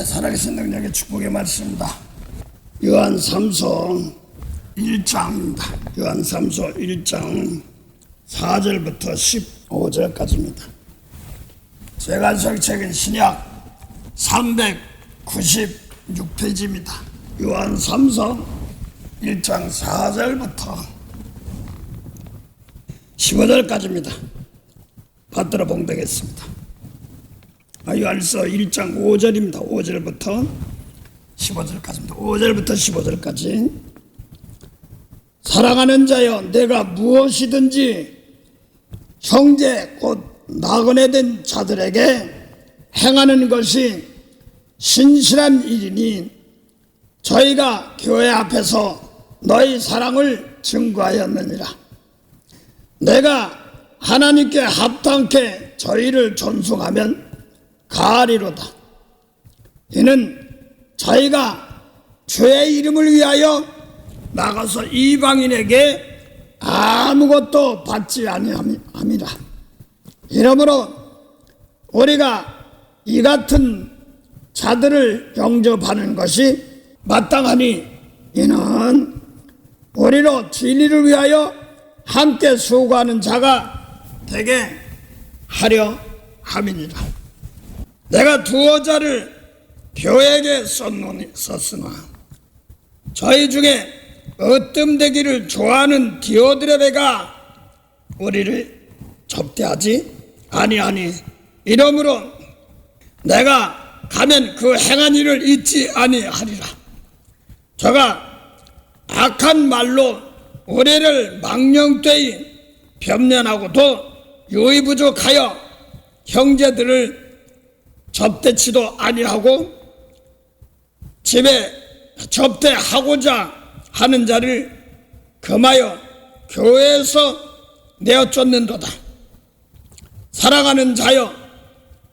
살아계신 능력의 축복의 말씀입니다. 요한 3서 1장입니다. 요한 3서 1장 4절부터 15절까지입니다. 제가 적책은 신약 396페이지입니다. 요한 3서 1장 4절부터 15절까지입니다. 받들어 봉독했습니다. 요한서 1장 5절입니다. 5절부터 15절까지입니다. 5절부터 15절까지. 사랑하는 자여, 내가 무엇이든지 형제 곧 나그네 된 자들에게 행하는 것이 신실한 일이니 저희가 교회 앞에서 너희 사랑을 증거하였느니라. 내가 하나님께 합당케 저희를 존속하면 가리로다. 이는 저희가 주의 이름을 위하여 나가서 이방인에게 아무것도 받지 아니함이라. 이러므로 우리가 이 같은 자들을 영접하는 것이 마땅하니 이는 우리로 진리를 위하여 함께 수고하는 자가 되게 하려 함이니라. 내가 두어 자를 교회에게 썼으나 저희 중에 으뜸되기를 좋아하는 디오드레베가 우리를 접대하지 아니하니 이러므로 내가 가면 그 행한 일을 잊지 아니하리라. 저가 악한 말로 우리를 망령되이 변면하고도 유의부족하여 형제들을 접대치도 아니하고 집에 접대하고자 하는 자를 금하여 교회에서 내어 쫓는도다. 사랑하는 자여,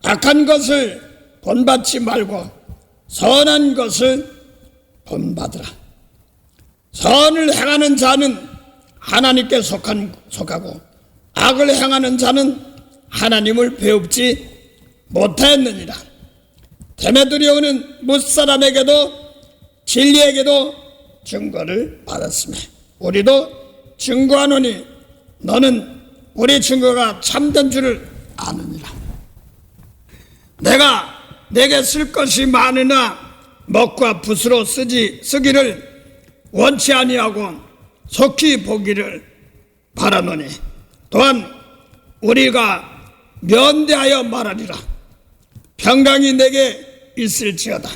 악한 것을 본받지 말고 선한 것을 본받으라. 선을 행하는 자는 하나님께 속하고 악을 행하는 자는 하나님을 배웁지 못하였느니라. 데메드리오는 무사람에게도 진리에게도 증거를 받았으며 우리도 증거하노니 너는 우리 증거가 참된 줄을 아느니라. 내가 내게 쓸 것이 많으나 먹과 붓으로 쓰기를 원치 아니하고 속히 보기를 바라노니 또한 우리가 면대하여 말하리라. 평강이 내게 있을지어다.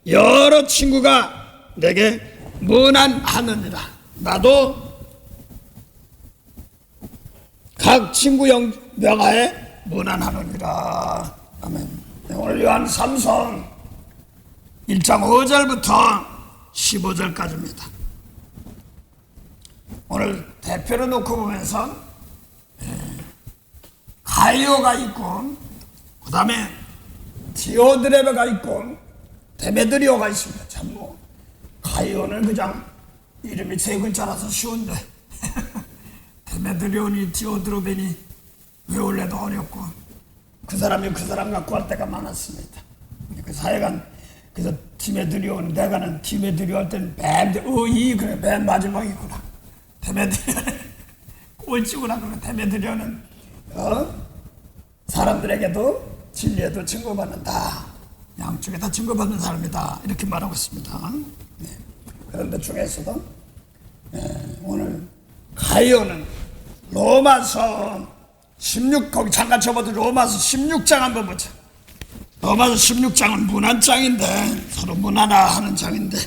여러 친구가 내게 문안하느니라. 나도 각 친구 명하에 문안하느니라. 아멘. 오늘 요한 3서 1장 5절부터 15절까지입니다. 오늘 대표로 놓고 보면서 가이오가 있고 그 다음에 디오드레베가 있고 데메드리오가 있습니다. 참 가이오는 그냥 이름이 세 글자라서 쉬운데 데메드리오니 디오드레베니 외울래도 어렵고 그 사람이 그 사람 갖고 할 때가 많았습니다. 그 사회간 그래서 디메드리오는 내가는 디메드리오 할 때는 그래 맨 마지막이구나. 데메드리오는 꼴찌구나. 그래 데메드리오는 사람들에게도 진리에도 증거받는다. 양쪽에 다 증거받는 사람이다. 이렇게 말하고 있습니다. 네. 그런데 중에서도 오늘 가이오는 로마서 16, 거기 잠깐 접어도 로마서 16장 한번 보자. 로마서 16장은 문안장인데 서로 문안화 하는 장인데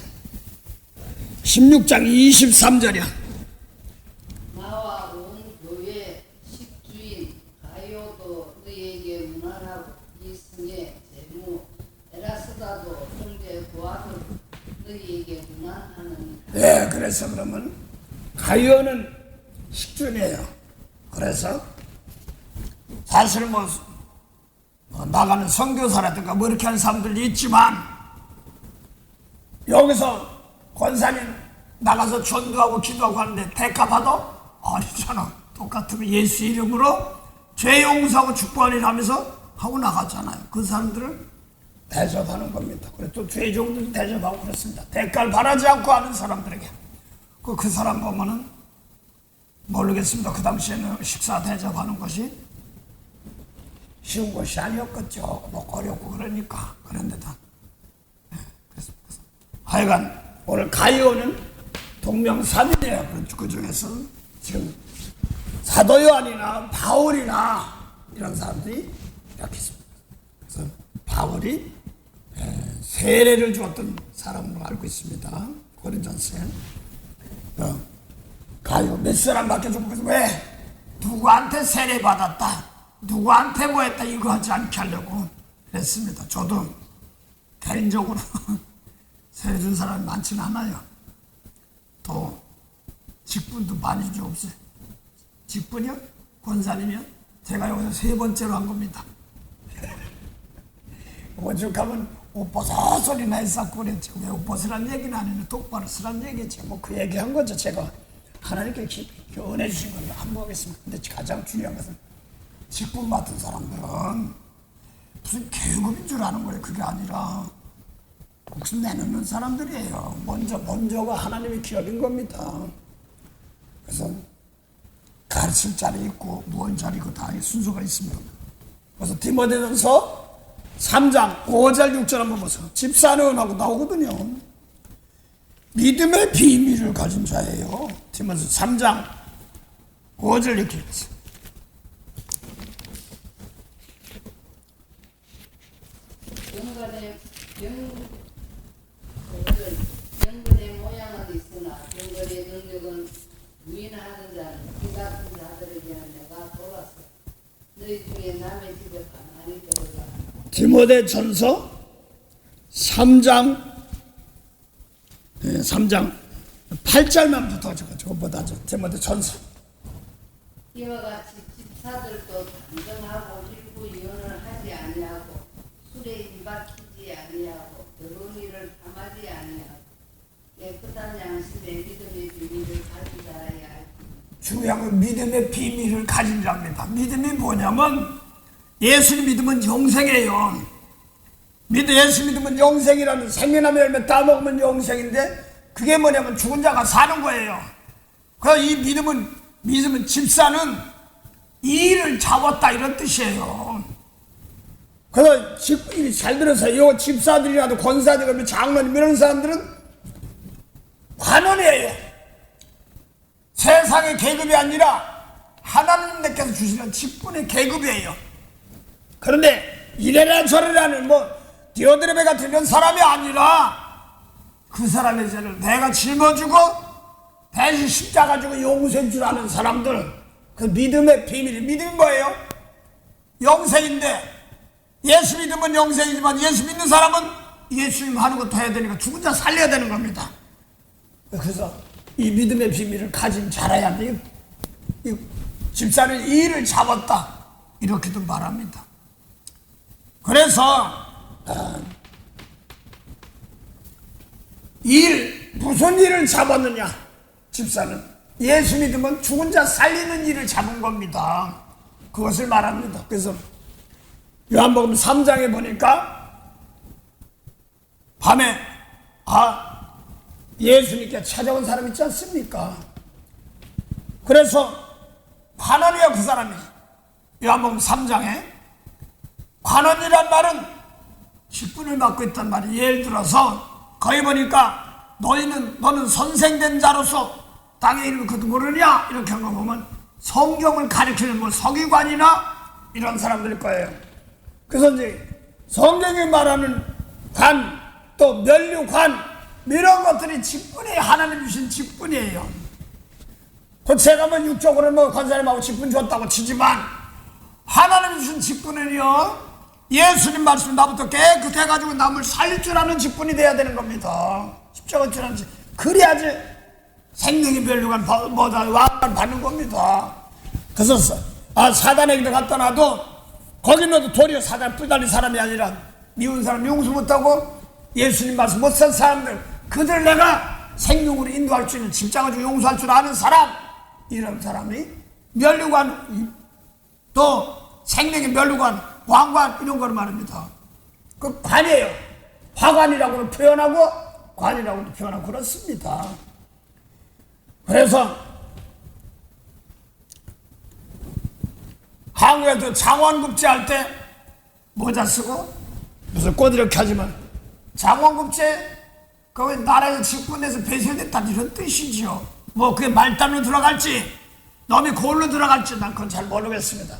16장 23절이야. 나와 온 교회 식주인 가이오도 너희에게 문안하고 이 승의 제무 에라스다도 형제 고아도 너희에게 문안하느니라. 네, 그래서 그러면 가이오는 식주인이에요. 그래서 사실 나가는 선교사라든가 이렇게 하는 사람들이 있지만 여기서 권사님 나가서 전도하고 기도하고 하는데 대가 받아? 아니잖아. 똑같으면 예수 이름으로 죄 용서하고 축복하리라 하면서 하고 나가잖아요. 그 사람들은 대접하는 겁니다. 그래 또 죄종들도 대접하고 그렇습니다. 대가를 바라지 않고 하는 사람들에게 그 사람 보면은 모르겠습니다. 그 당시에는 식사 대접하는 것이 쉬운 것이 아니었겠죠. 뭐 어렵고 그러니까. 그런데도 그래서 하여간 오늘 가이오는 동명사들이에요. 그 중에서 지금 사도 요한이나 바울이나 이런 사람들이 이렇게 있습니다. 그래서 바울이 세례를 주었던 사람으로 알고 있습니다. 고린전서에 가요 몇 사람밖에 좀 그래서 왜 누구한테 세례 받았다, 누구한테 뭐 했다 이거 하지 않게 하려고 그랬습니다. 저도 개인적으로 세례 준 사람이 많지는 않아요. 또 직분도 많이 좀 없어요. 직분이요? 권사님이요? 제가 여기서 3번째로 한 겁니다. 오죽하면 옷벗어 소리나 했었고 그랬죠. 왜 옷벗으란 얘기는 안 했는데 똑바로 쓰란 얘기죠. 뭐 그 얘기 한 거죠. 제가 하나님께 교훈해 주신 걸 안 보겠습니다. 근데 가장 중요한 것은 직분 맡은 사람들은 무슨 계급인 줄 아는 거예요. 그게 아니라 목숨 내놓는 사람들이에요. 먼저가 하나님의 기업인 겁니다. 그래서 가르칠 자리 있고 무언 자리 있고 다 순서가 있습니다. 그래서 디모데전서 3장 5절 6절 한번 보세요. 집사는 하고 나오거든요. 믿음의 비밀을 가진 자예요. 디모데전서 3장 5절 이렇게 읽었어요. 병건의 모양은 있으나 병건의 능력은 유인하는 자는 그 같은 자들에게 내가 돌았어. 너희 중에 남의 집에 가만히 들어가. 디모데전서 3장 8절만 붙어져 저거보다죠. 디모데전서 이와 같이 집사들도 단정하고 일부 이혼을 하지 아니하고 술에 임박히지 아니하고 더러운 일을 탐하지 아니하고 깨끗한 양심의 믿음의 비밀을 가진 자라야 할. 중요한 건 믿음의 비밀을 가진 자입니다. 믿음이 뭐냐면 예수를 믿으면 영생이에요. 예수 믿으면 영생이라는 생명나무 열매 따먹으면 영생인데 그게 뭐냐면 죽은 자가 사는 거예요. 그래서 이 믿음은 집사는 일을 잡았다 이런 뜻이에요. 그래서 잘 들으세요. 집사들이라도 권사들, 장로님 이런 사람들은 관원이에요. 세상의 계급이 아니라 하나님께서 주시는 직분의 계급이에요. 그런데 이래라 저래라는 디오드레베 같은 이런 사람이 아니라 그 사람의 죄를 내가 짊어지고 대신 십자가 지고 용서해 줄 아는 사람들, 그 믿음의 비밀이 믿음이 뭐예요? 영생인데 예수 믿으면 영생이지만 예수 믿는 사람은 예수님 하는 것도 해야 되니까 죽은 자 살려야 되는 겁니다. 그래서 이 믿음의 비밀을 가진 자라야 돼. 이 집사는 일을 잡았다 이렇게도 말합니다. 그래서 무슨 일을 잡았느냐? 집사는 예수 믿으면 죽은 자 살리는 일을 잡은 겁니다. 그것을 말합니다. 그래서 요한복음 3장에 보니까 밤에 예수님께 찾아온 사람 있지 않습니까? 그래서 관원이야 그 사람이. 요한복음 3장에 관원이란 말은 직분을 맡고 있단 말이에요. 예를 들어서 거기 보니까 너는 선생된 자로서 땅의 이름을 그것도 모르냐? 이렇게 한 거 보면 성경을 가르치는 서기관이나 이런 사람들일 거예요. 그래서 이제 성경이 말하는 관, 또 면류관 이런 것들이 직분이 하나님 주신 직분이에요. 그 제가 육적으로 권사님하고 직분 줬다고 치지만 하나님 주신 직분은요, 예수님 말씀 나부터 깨끗해가지고 남을 살릴 줄 아는 직분이 돼야 되는 겁니다. 십자가 줄 아는 직분. 그래야지 생명의 면류관 왕관 받는 겁니다. 그래서 사단에게 갖다 놔도 거기 넣어도 도리어 사단 뿔 달린 사람이 아니라 미운 사람 용서 못하고 예수님 말씀 못 산 사람들, 그들 내가 생명으로 인도할 수 있는 십자가 주고 용서할 줄 아는 사람, 이런 사람이 면류관 또 생명의 면류관 왕관 이런 걸 말합니다. 그 관이에요. 화관이라고도 표현하고 관이라고도 표현하고 그렇습니다. 그래서 한국에도 장원급제 할 때 모자 쓰고 무슨 꽃 이렇게 하지만 장원급제 거기 나라에서 직분해서 배설됐다는 이런 뜻이지요. 뭐 그게 말단으로 들어갈지 너무 골로 들어갈지 난 그건 잘 모르겠습니다.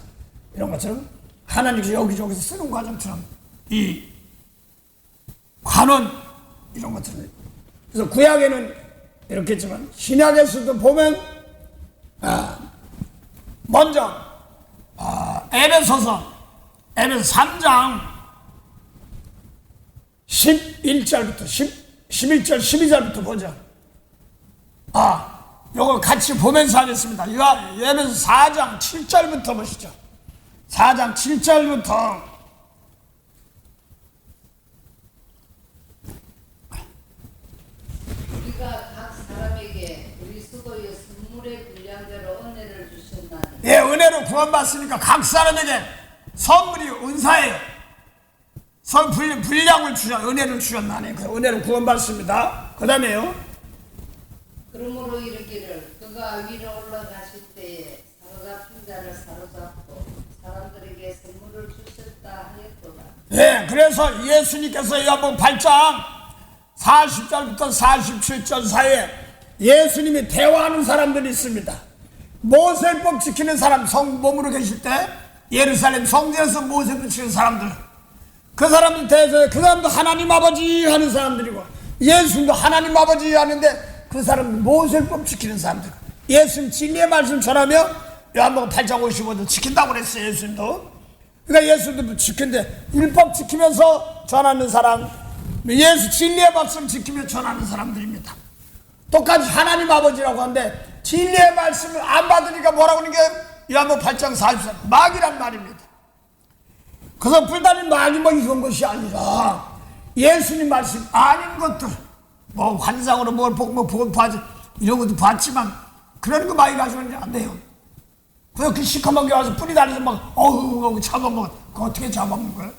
이런 것처럼 하나님께서 여기저기서 쓰는 과정처럼 이 관원 이런 것처럼 그래서 구약에는 이렇게 했지만 신약에서도 보면 먼저 에베소서 3장 11절부터 11절 12절부터 보죠. 요거 같이 보면서 하겠습니다. 에베소 4장 7절부터 보시죠. 4장 7절부터 우리가 각 사람에게 그리스도의 선물의 분량대로 은혜를 주셨나니. 예, 은혜로 구원받으니까 각 사람에게 선물이 은사예요. 분량을 은혜를 주셨나니 그 은혜로 구원받습니다. 그 다음에요. 그러므로 이르기를 그가 위로 올라가실 때에 사로잡힌 자를 사로잡고 사람들에게 선물을 주셨다 하였도다. 예, 그래서 예수님께서 요한복음 8장 40절부터 47절 사이에 예수님이 대화하는 사람들이 있습니다. 모세법 지키는 사람, 몸으로 계실 때 예루살렘 성전에서 모세법 지키는 사람들, 그 사람들 대해서 그 사람도 하나님 아버지 하는 사람들이고 예수님도 하나님 아버지 하는데 그 사람은 모세법 지키는 사람들. 예수님 진리의 말씀 전하며 요한복음 8장 55절 지킨다고 그랬어요. 예수님도. 그러니까 예수님도 지킨데 율법 지키면서 전하는 사람, 예수 진리의 말씀 지키며 전하는 사람들입니다. 똑같이 하나님 아버지라고 하는데 진리의 말씀을 안 받으니까 뭐라고 하는 게 요한복음 8장 44 마귀란 말입니다. 그래서 불단이 마귀 뭐 이런 것이 아니라 예수님 말씀 아닌 것들, 뭐 환상으로 뭘 보고 뭐 보고 봐지 이런 것도 봤지만 그런 거 많이 가지고는 안 돼요. 그래서 그 시커먼 게 와서 뿌리 다니서 막 어우 잡아먹어. 그거 어떻게 잡아먹는 거야?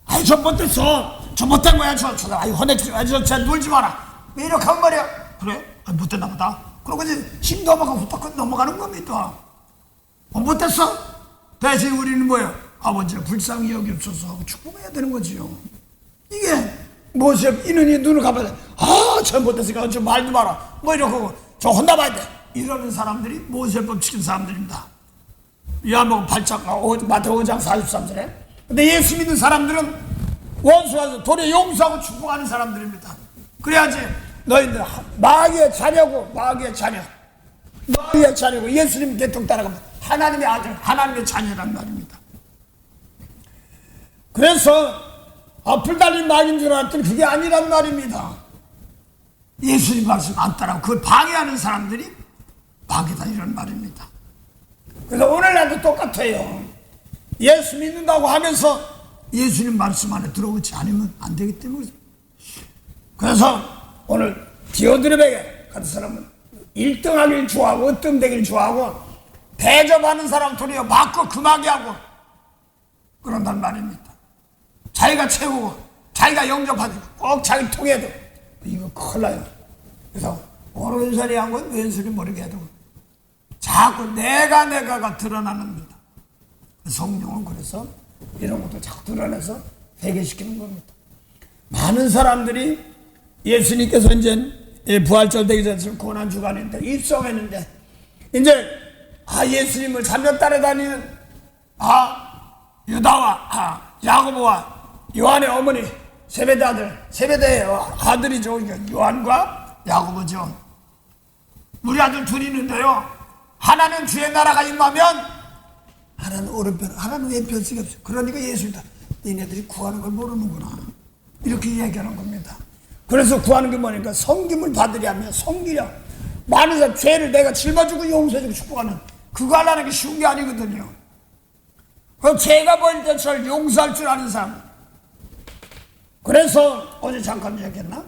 아이 저 못됐어. 저 못된 거야. 저 아이 헌액 저 놀지 마라. 왜 이렇게 한 말이야? 그래? 아, 못됐나 보다. 그러고 이제 힘도 없고 후딱 넘어가는 겁니다. 못됐어? 대신 우리는 뭐예요? 아버지를 불쌍히 여기옵소서 하고 축복해야 되는 거지요. 이게 모세 이눈이 눈을 감아서 저 못됐으니까 저 말도 마라. 뭐 이러고 저 혼나봐야 돼. 이러는 사람들이 모세법 지킨 사람들입니다. 요한복음 8장, 마태복음 5장 43절에. 근데 예수 믿는 사람들은 원수와서 도리어 용서하고 축복하는 사람들입니다. 그래야지 너희들 마귀의 자녀고 마귀의 자녀고 예수님 계통 따라가면 하나님의 아들, 하나님의 자녀란 말입니다. 그래서 앞을 달린 마귀인 줄 알았더니 그게 아니란 말입니다. 예수님 말씀 안 따라가고 그걸 방해하는 사람들이 마귀다 이런 말입니다. 그래서 오늘날도 똑같아요. 예수 믿는다고 하면서 예수님 말씀 안에 들어오지 않으면 안 되기 때문에. 그래서 오늘 디오드레베게 같은 사람은 1등하길 좋아하고 으뜸되길 좋아하고 대접하는 사람 도리어 맞고 금하게 하고 그런단 말입니다. 자기가 채우고 자기가 영접하고 꼭 자기 통해도 이거 큰일 나요. 그래서 오른손이 한 건 왼손이 모르게 해도 자꾸 내가가 드러나는겁니다. 성령은 그래서 이런 것도 자꾸 드러내서 회개시키는 겁니다. 많은 사람들이 예수님께서 이제 부활절 되기 전에 고난주간인데 입성했는데 이제 예수님을 3년 따라다니는 유다와 야고보와 요한의 어머니 세베대의 아들이죠. 요한과 야고보죠. 우리 아들 둘이 있는데요. 하나는 주의 나라가 임하면 하나는 오른편, 하나는 왼편 쓰기 없어요. 그러니까 예수님다. 니네들이 구하는 걸 모르는구나. 이렇게 얘기하는 겁니다. 그래서 구하는 게 뭐니까 섬김을 받으려 하면 섬기려. 많은 사람 죄를 내가 짊어지고 용서해주고 축복하는 그거 하려는 게 쉬운 게 아니거든요. 그 죄가 보일 때 저를 용서할 줄 아는 사람. 그래서 어제 잠깐 얘기했나?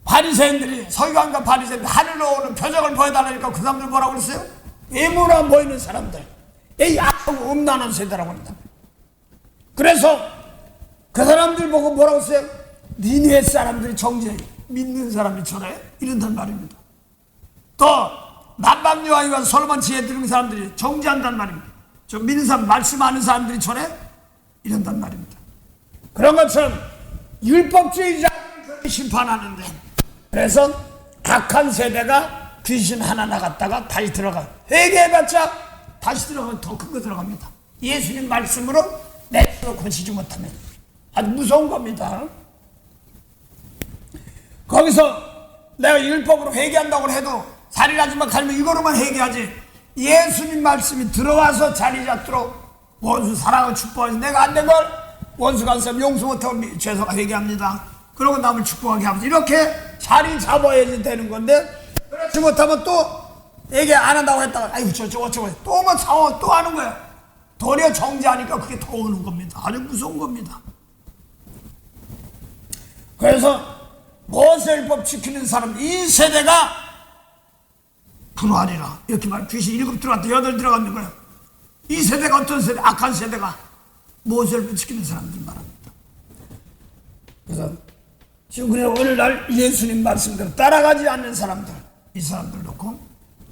바리새인들이 서기관과 바리새인들 하늘로 오는 표적을 보여달라니까 그 사람들 뭐라고 그랬어요? 외모나 보이는 사람들, 이 악하고 음란한 세대라고 합니다. 그래서 그 사람들 보고 뭐라고 했어요? 니네 사람들이 정죄, 믿는 사람이 저래? 이런단 말입니다. 또 남방여아와 솔로몬 지혜 들은 사람들이 정죄한단 말입니다. 저 믿는 사람, 말씀하는 사람들이 저래? 이런단 말입니다. 그런 것처럼 율법주의자를 심판하는데, 그래서 악한 세대가 귀신 하나 나갔다가 다시 들어가, 회개해봤자 다시 들어가면 더 큰 거 들어갑니다. 예수님 말씀으로 내 스스로 고치지 못하면 아주 무서운 겁니다. 거기서 내가 율법으로 회개한다고 해도 살인하지만 갈면 이거로만 회개하지, 예수님 말씀이 들어와서 자리 잡도록 원수 사랑을 축복해서 내가 안 된 걸 원수가 한 사람 용서 못하고 죄송하게 회개합니다. 그러고 남을 축복하게 하면서 이렇게 자리 잡아야지 되는 건데, 그렇지 못하면 또 얘기 안 한다고 했다가 아이고 저쩌고 또 뭐 상황 또 하는 거야. 도리어 정죄하니까 그게 더 오는 겁니다. 아주 무서운 겁니다. 그래서 모세율법 지키는 사람 이 세대가 불화하리라 이렇게 말. 귀신 7 들어갔다 8 들어갔는 거예요. 이 세대가 어떤 세대? 악한 세대가 모세율법 지키는 사람들 말합니다. 그래서 지금 그래 오늘날 예수님 말씀대로 따라가지 않는 사람들, 이 사람들 놓고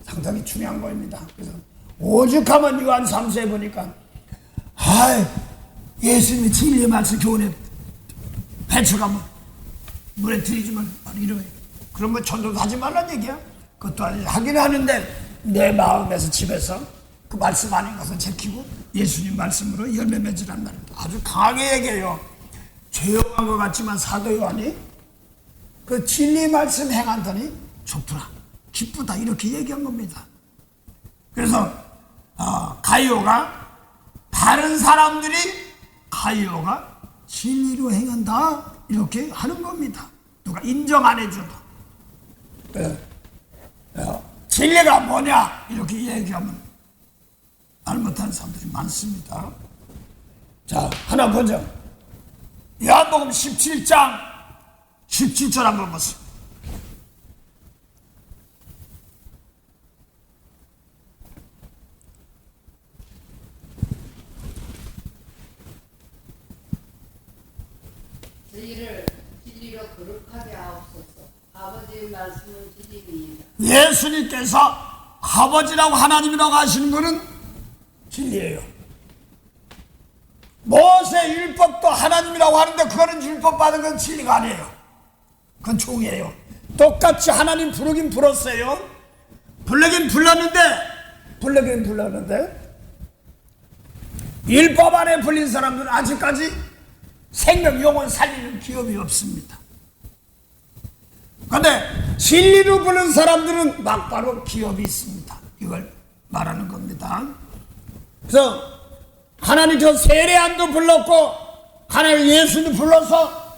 상당히 중요한 겁니다. 그래서 오죽하면 요한 3서에 보니까 예수님이 진리의 말씀 교훈에 배쳐가면 물에 들이지만 이러면 그런 거 전도도 하지 말란 얘기야. 그것도 하긴 하는데 내 마음에서 집에서 그 말씀 아닌 것을 지키고 예수님 말씀으로 열매 맺으란 말입니다. 아주 강하게 얘기해요. 조용한 것 같지만 사도 요한이 그 진리 말씀 행한다니 좋더라, 기쁘다 이렇게 얘기한 겁니다. 그래서 가이오가 다른 사람들이 가이오가 진리로 행한다 이렇게 하는 겁니다. 누가 인정 안 해줘도 진리가 뭐냐 이렇게 얘기하면 말 못하는 사람들이 많습니다. 자, 하나 보죠. 요한복음 17장 17절 한번 보세요. 저희를 진리로 거룩하게 하옵소서. 아버지의 말씀은 진리입니다. 예수님께서 아버지라고 하나님이라고 하시는 것은 진리예요. 모세 율법도 하나님이라고 하는데 그거는 율법 받은 건 진리가 아니에요. 그건 종이에요. 똑같이 하나님 부르긴 불렀어요. 불르긴 불렀는데 율법 안에 불린 사람들은 아직까지 생명 영혼 살리는 기업이 없습니다. 그런데 진리로 부른 사람들은 막바로 기업이 있습니다. 이걸 말하는 겁니다. 그래서 하나님 저 세례안도 불렀고 하나님 예수도 불러서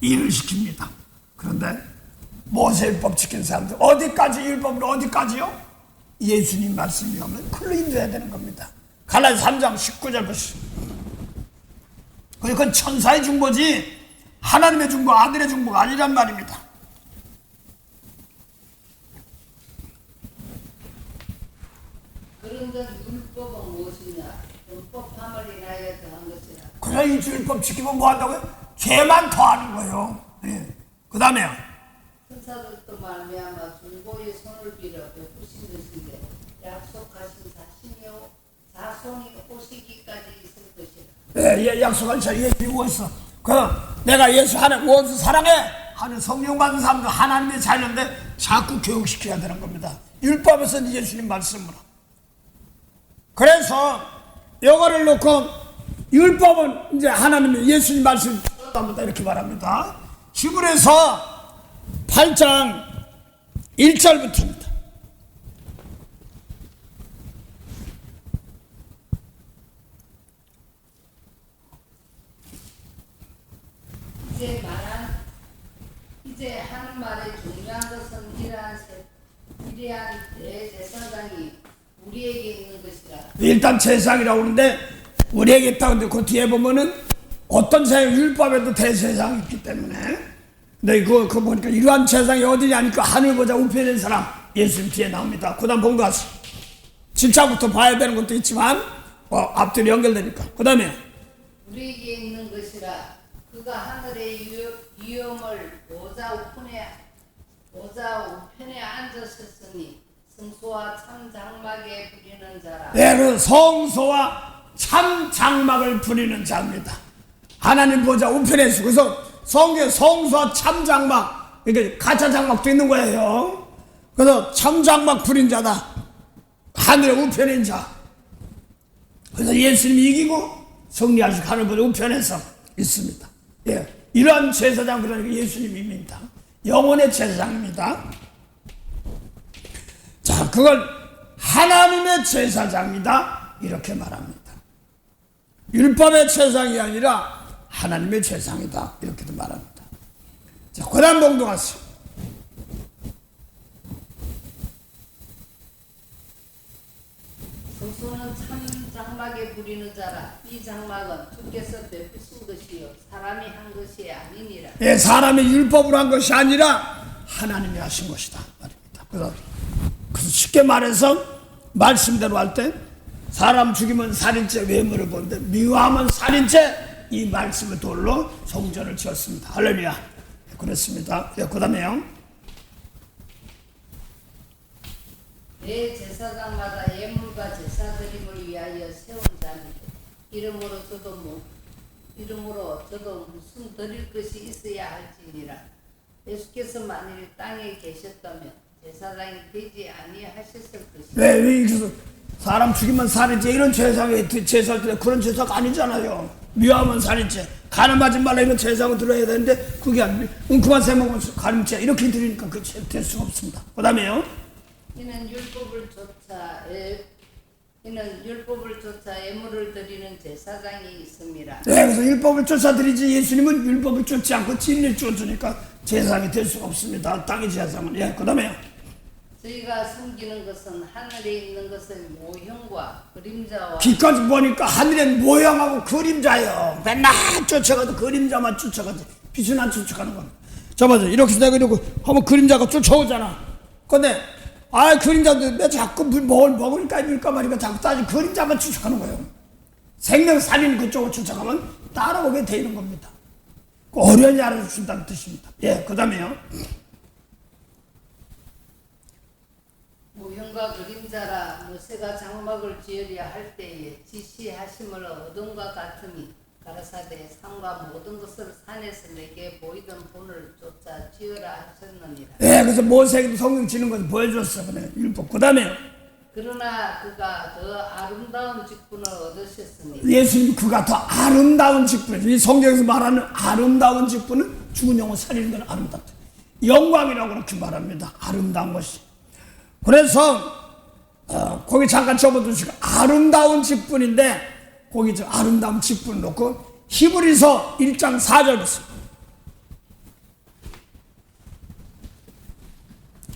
일을 시킵니다. 그런데 모세율법 지킨 사람들 어디까지 율법으로 어디까지요? 예수님 말씀이 오면 그걸로 인도해야 되는 겁니다. 갈라디아 3장 19절 보시죠. 그건 천사의 중보지 하나님의 중보, 아들의 중보가 아니란 말입니다. 그런데 율법은 무엇이냐? 율법함을 인하여 더한 것이라. 그래, 이 율법 지키면 뭐 한다고요? 죄만 더하는 거예요. 네. 그 다음에요. 천사들도 말미암아 중보의 손을 빌어 베푸신 것인데 약속하신 자손이 오시기까지 있을 것이라. 네, 약속한 자 예수님 오셨어. 내가 예수 하나님 원수 사랑해 하는 성령 받은 사람도 하나님의 자녀인데 자꾸 교육시켜야 되는 겁니다. 율법에서는 예수님 말씀으로. 그래서 이거를 놓고 율법은 이제 하나님의 예수님 말씀 이렇게 말합니다. 히브리서 8장 1절부터입니다. 이제 하는 말의 중요한 것은 이러한 대제사장이 우리에게 있는 것이라. 일단 제사장이라고 하는데 우리에게 있다고 하는데 그 뒤에 보면은 어떤 세상 율법에도 대제사장이 있기 때문에. 근데 그거 보니까 이러한 제사장이 어디냐니까 하늘 보자 우편에 있는 사람 예수님 뒤에 나옵니다. 그 다음 본거 같습니다. 7장부터 봐야 되는 것도 있지만 앞뒤로 연결되니까. 그 다음에 우리에게 있는 것이라 그가 하늘의 위엄을 보좌 우편에 앉으셨으니 성소와 참 장막에 부리는 자라. 네, 그 성소와 참 장막을 부리는 자입니다. 하나님 보좌 우편에서. 그래서 성경에 성소와 참 장막, 이게 가짜 장막도 있는 거예요. 그래서 참 장막 부린 자다. 하늘의 우편인 자. 그래서 예수님이 이기고 승리하시고 하늘 보좌 우편에서 있습니다. 예, 이러한 제사장, 그러니까 예수님입니다. 영혼의 제사장입니다. 자, 그걸 하나님의 제사장이다 이렇게 말합니다. 율법의 제사장이 아니라 하나님의 제사장이다 이렇게도 말합니다. 자, 그 다음 봉독하세요. 성소는 참 장막에 부리는 자라. 이 장막은 주께서 베푸신 것이요 사람이 한 것이 아니니라. 예, 사람이 율법으로 한 것이 아니라 하나님이 하신 것이다 말입니다. 그래서 쉽게 말해서 말씀대로 할 때 사람 죽이면 살인죄 외모를 보는데 미워하면 살인죄, 이 말씀의 돌로 성전을 지었습니다. 할렐루야. 그렇습니다. 예, 그 다음에요. 내 제사장마다 예물과 제사드림을 위하여 세운 자니 이름으로 저도 무슨 드릴 것이 있어야 할지니라. 예수께서 만일 땅에 계셨다면 제사장이 되지 아니하셨을 것이다. 왜 그래서 사람 죽이면 살인죄 이런 제사에 제사할 때 그런 제사가 아니잖아요. 미워하면 살인죄, 가늠하지 말라 이런 제사가 들어야 되는데 그게 아니고 웅큼한 새먹으면 가늠죄 이렇게 드리니까 그 될 수가 없습니다. 그 다음에요. 이는 율법을 쫓아 예물을 드리는 제사장이 있음이라. 네, 그래서 율법을 쫓아드리지 예수님은 율법을 쫓지 않고 진리를 쫓으니까 제사장이 될 수가 없습니다. 땅의 제사장은. 예, 그 다음에요. 저희가 숨기는 것은 하늘에 있는 것은 모형과 그림자와. 기까지 보니까 하늘엔 모형하고 그림자예요. 맨날 쫓아가도 그림자만 쫓아가지 빛은 안 쫓아가는 겁니다. 자, 맞아. 이렇게 내가 이러고 하면 그림자가 쫓아오잖아. 근데 그림자도 왜 자꾸 뭘 먹을까 입을까 말이까 자꾸 따지 그림자만 쫓아가는 거예요. 생명 살인 그쪽으로 쫓아가면 따라오게 되는 겁니다. 어련히 알아준다는 뜻입니다. 예, 그 다음에요. 모형과 그림자라. 모세가 장막을 지으려 할 때에 지시하심을 어둠과 같으니 가라사대 산과 모든 것을 산에서 내게 보이던 본을 쫓아 지으라 하셨느니라. 예, 그래서 모세에게도 성경 지는 것을 보여줬어. 그래, 율법. 그 다음에요. 그러나 그가 더 아름다운 직분을 얻으셨으니. 예수님 그가 더 아름다운 직분, 이 성경에서 말하는 아름다운 직분은 죽은 영혼 살리는 건 아름답다. 영광이라고 그렇게 말합니다. 아름다운 것이. 그래서 거기 잠깐 접어두시고 아름다운 직분인데 거기 저 아름다운 직분을 놓고 히브리서 1장 4절 보세요.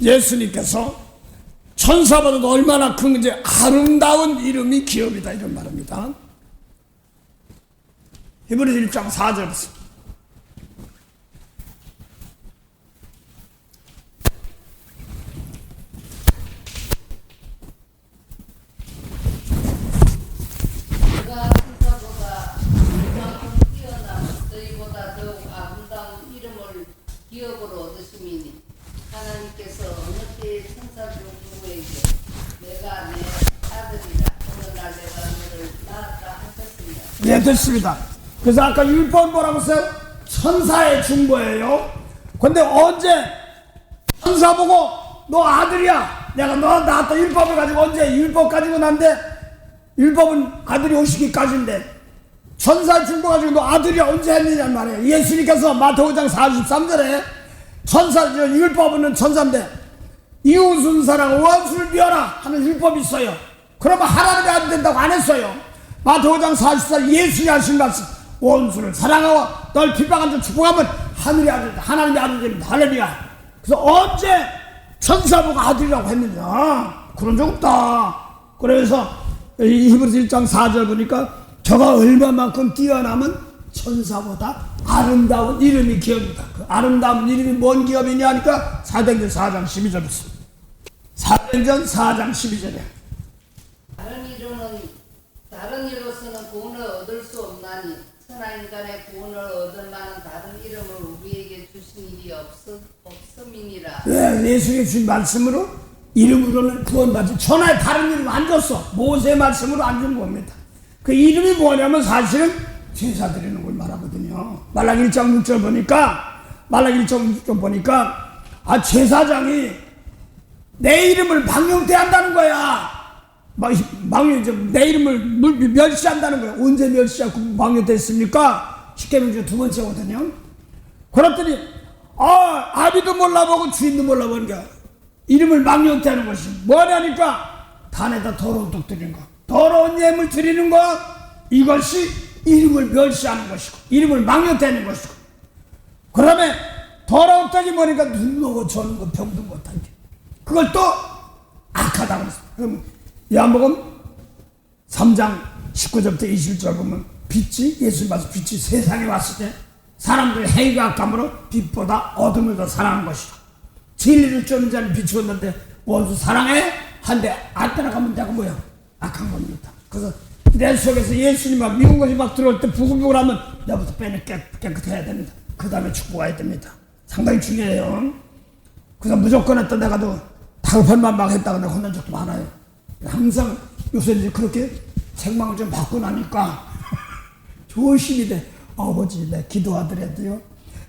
예수님께서 천사보다도 얼마나 큰 이제 아름다운 이름이 기업이다 이런 말입니다. 히브리서 1장 4절 보세요. 그가 천사보다 그만큼 뛰어나 너희보다 더욱 아름다운 이름을 기업으로 얻으심이니 하나님께서 어느 때에 천사 중에게 내가 내 아들이라 오늘날 내가 너를 낳았다 하셨습니다. 네, 됐습니다. 그래서 아까 율법 뭐라고 했어요? 천사의 중보예요. 근데 언제 천사 보고 너 아들이야, 내가 너 낳았다 율법을 가지고 언제 율법 가지고 난데 율법은 아들이 오시기까지인데 천사 중보 가지고 너 아들이야 언제 했느냐는 말이에요. 예수님께서 마태복음 5장 43절에 천사 율법은 천사인데 이웃은 사랑 원수를 미워라 하는 율법이 있어요. 그러면 하나님이 안 된다고 안 했어요. 마태복음 5장 44절 예수님이 하신 말씀, 원수를 사랑하고 널 핍박한 자 축복하면 하나님의 아들입니다. 할렐루야. 그래서 언제 천사보고 아들이라고 했느냐? 그런 적 없다. 그래서 히브리서 1장 4절 보니까 저가 얼마만큼 뛰어나면 천사보다 아름다운 이름이 기업이다. 그 아름다운 이름이 뭔 기업이냐 하니까 사도행전 4장 12절 있습니다. 사도행전 4장 12절에 다른 이름은 다른 일로서는 구원을 얻을 수 없나니 천하 인간의 구원을 얻을 만한 다른 이름을 우리에게 주신 일이 없음이니라. 예수님이 주신 말씀으로 이름으로는 구원받지 천하에 다른 이름 안 줬어. 모세의 말씀으로 안 준 겁니다. 그 이름이 뭐냐면 사실은 제사 드리는 걸 말하거든요. 말라기 1장 6절 보니까 제사장이 내 이름을 망령대한다는 거야. 내 이름을 멸시한다는 거야. 언제 멸시하고 망령대했습니까? 십계명 중 두 번째거든요. 그랬더니 아비도 몰라보고 주인도 몰라보는 거야. 이름을 망령대하는 것이 뭐냐니까 단에다 더러운 떡 드리는 거, 더러운 예물 드리는 거, 이것이 이름을 멸시하는 것이고 이름을 망령대하는 것이고. 그다음에 더러운 떡이 뭐니까 눈 먹어 저는 거 병도 못한 게 그걸 또 악하다고 했어. 그럼 야복음 3장 19절부터 20절 보면 빛이 예수님 와서 빛이 세상에 왔을 때 사람들의 행위가 악함으로 빛보다 어둠을 더 사랑한 것이다. 진리를 쫓는 자는 빛이 왔는데 원수 사랑해 한데 안 따라가면 내가 뭐야? 악한 겁니다. 그래서 내 속에서 예수님 막 미운 것이 막 들어올 때 부글부글 하면 내부터 빼내 깨끗해야 됩니다. 그 다음에 축복해야 됩니다. 상당히 중요해요. 그래서 무조건 했던 내가도 다급한만 막 했다가 내가 혼난 적도 많아요. 항상 요새 이제 그렇게 생방을 좀 받고 나니까 조심히 돼. 아버지 내 기도하더라도요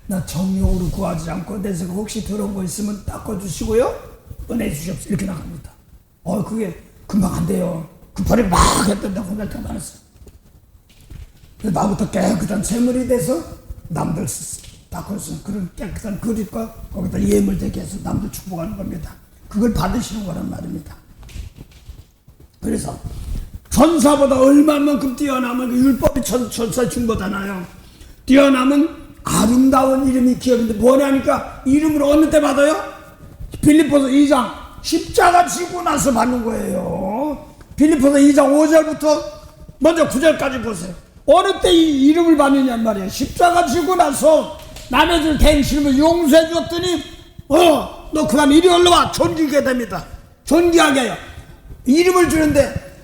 나 정욕으로 구하지 않고 내 생각 혹시 더러운 거 있으면 닦아주시고요 은혜 주시옵소서 이렇게 나갑니다. 그게 금방 안 돼요. 급하게 막 했던 내가 혼날 때 많았어요. 나부터 깨끗한 재물이 돼서 남들 닦아서 그런 깨끗한 그릇과 거기다 예물 되게 해서 남들 축복하는 겁니다. 그걸 받으시는 거란 말입니다. 그래서 천사보다 얼마만큼 뛰어나면 그 율법이 천사 중보잖아요. 뛰어나면 아름다운 이름이 기억인데 뭐냐니까 이름을 어느 때 받아요? 빌립보서 2장 십자가 지고 나서 받는 거예요. 빌립보서 2장 5절부터 먼저 9절까지 보세요. 어느 때 이 이름을 받느냐 말이에요. 십자가 지고 나서 남의 들 대행심을 용서해 줬더니 너 그 다음에 이리 올라와 존귀게 됩니다. 존귀하게 해요. 이름을 주는데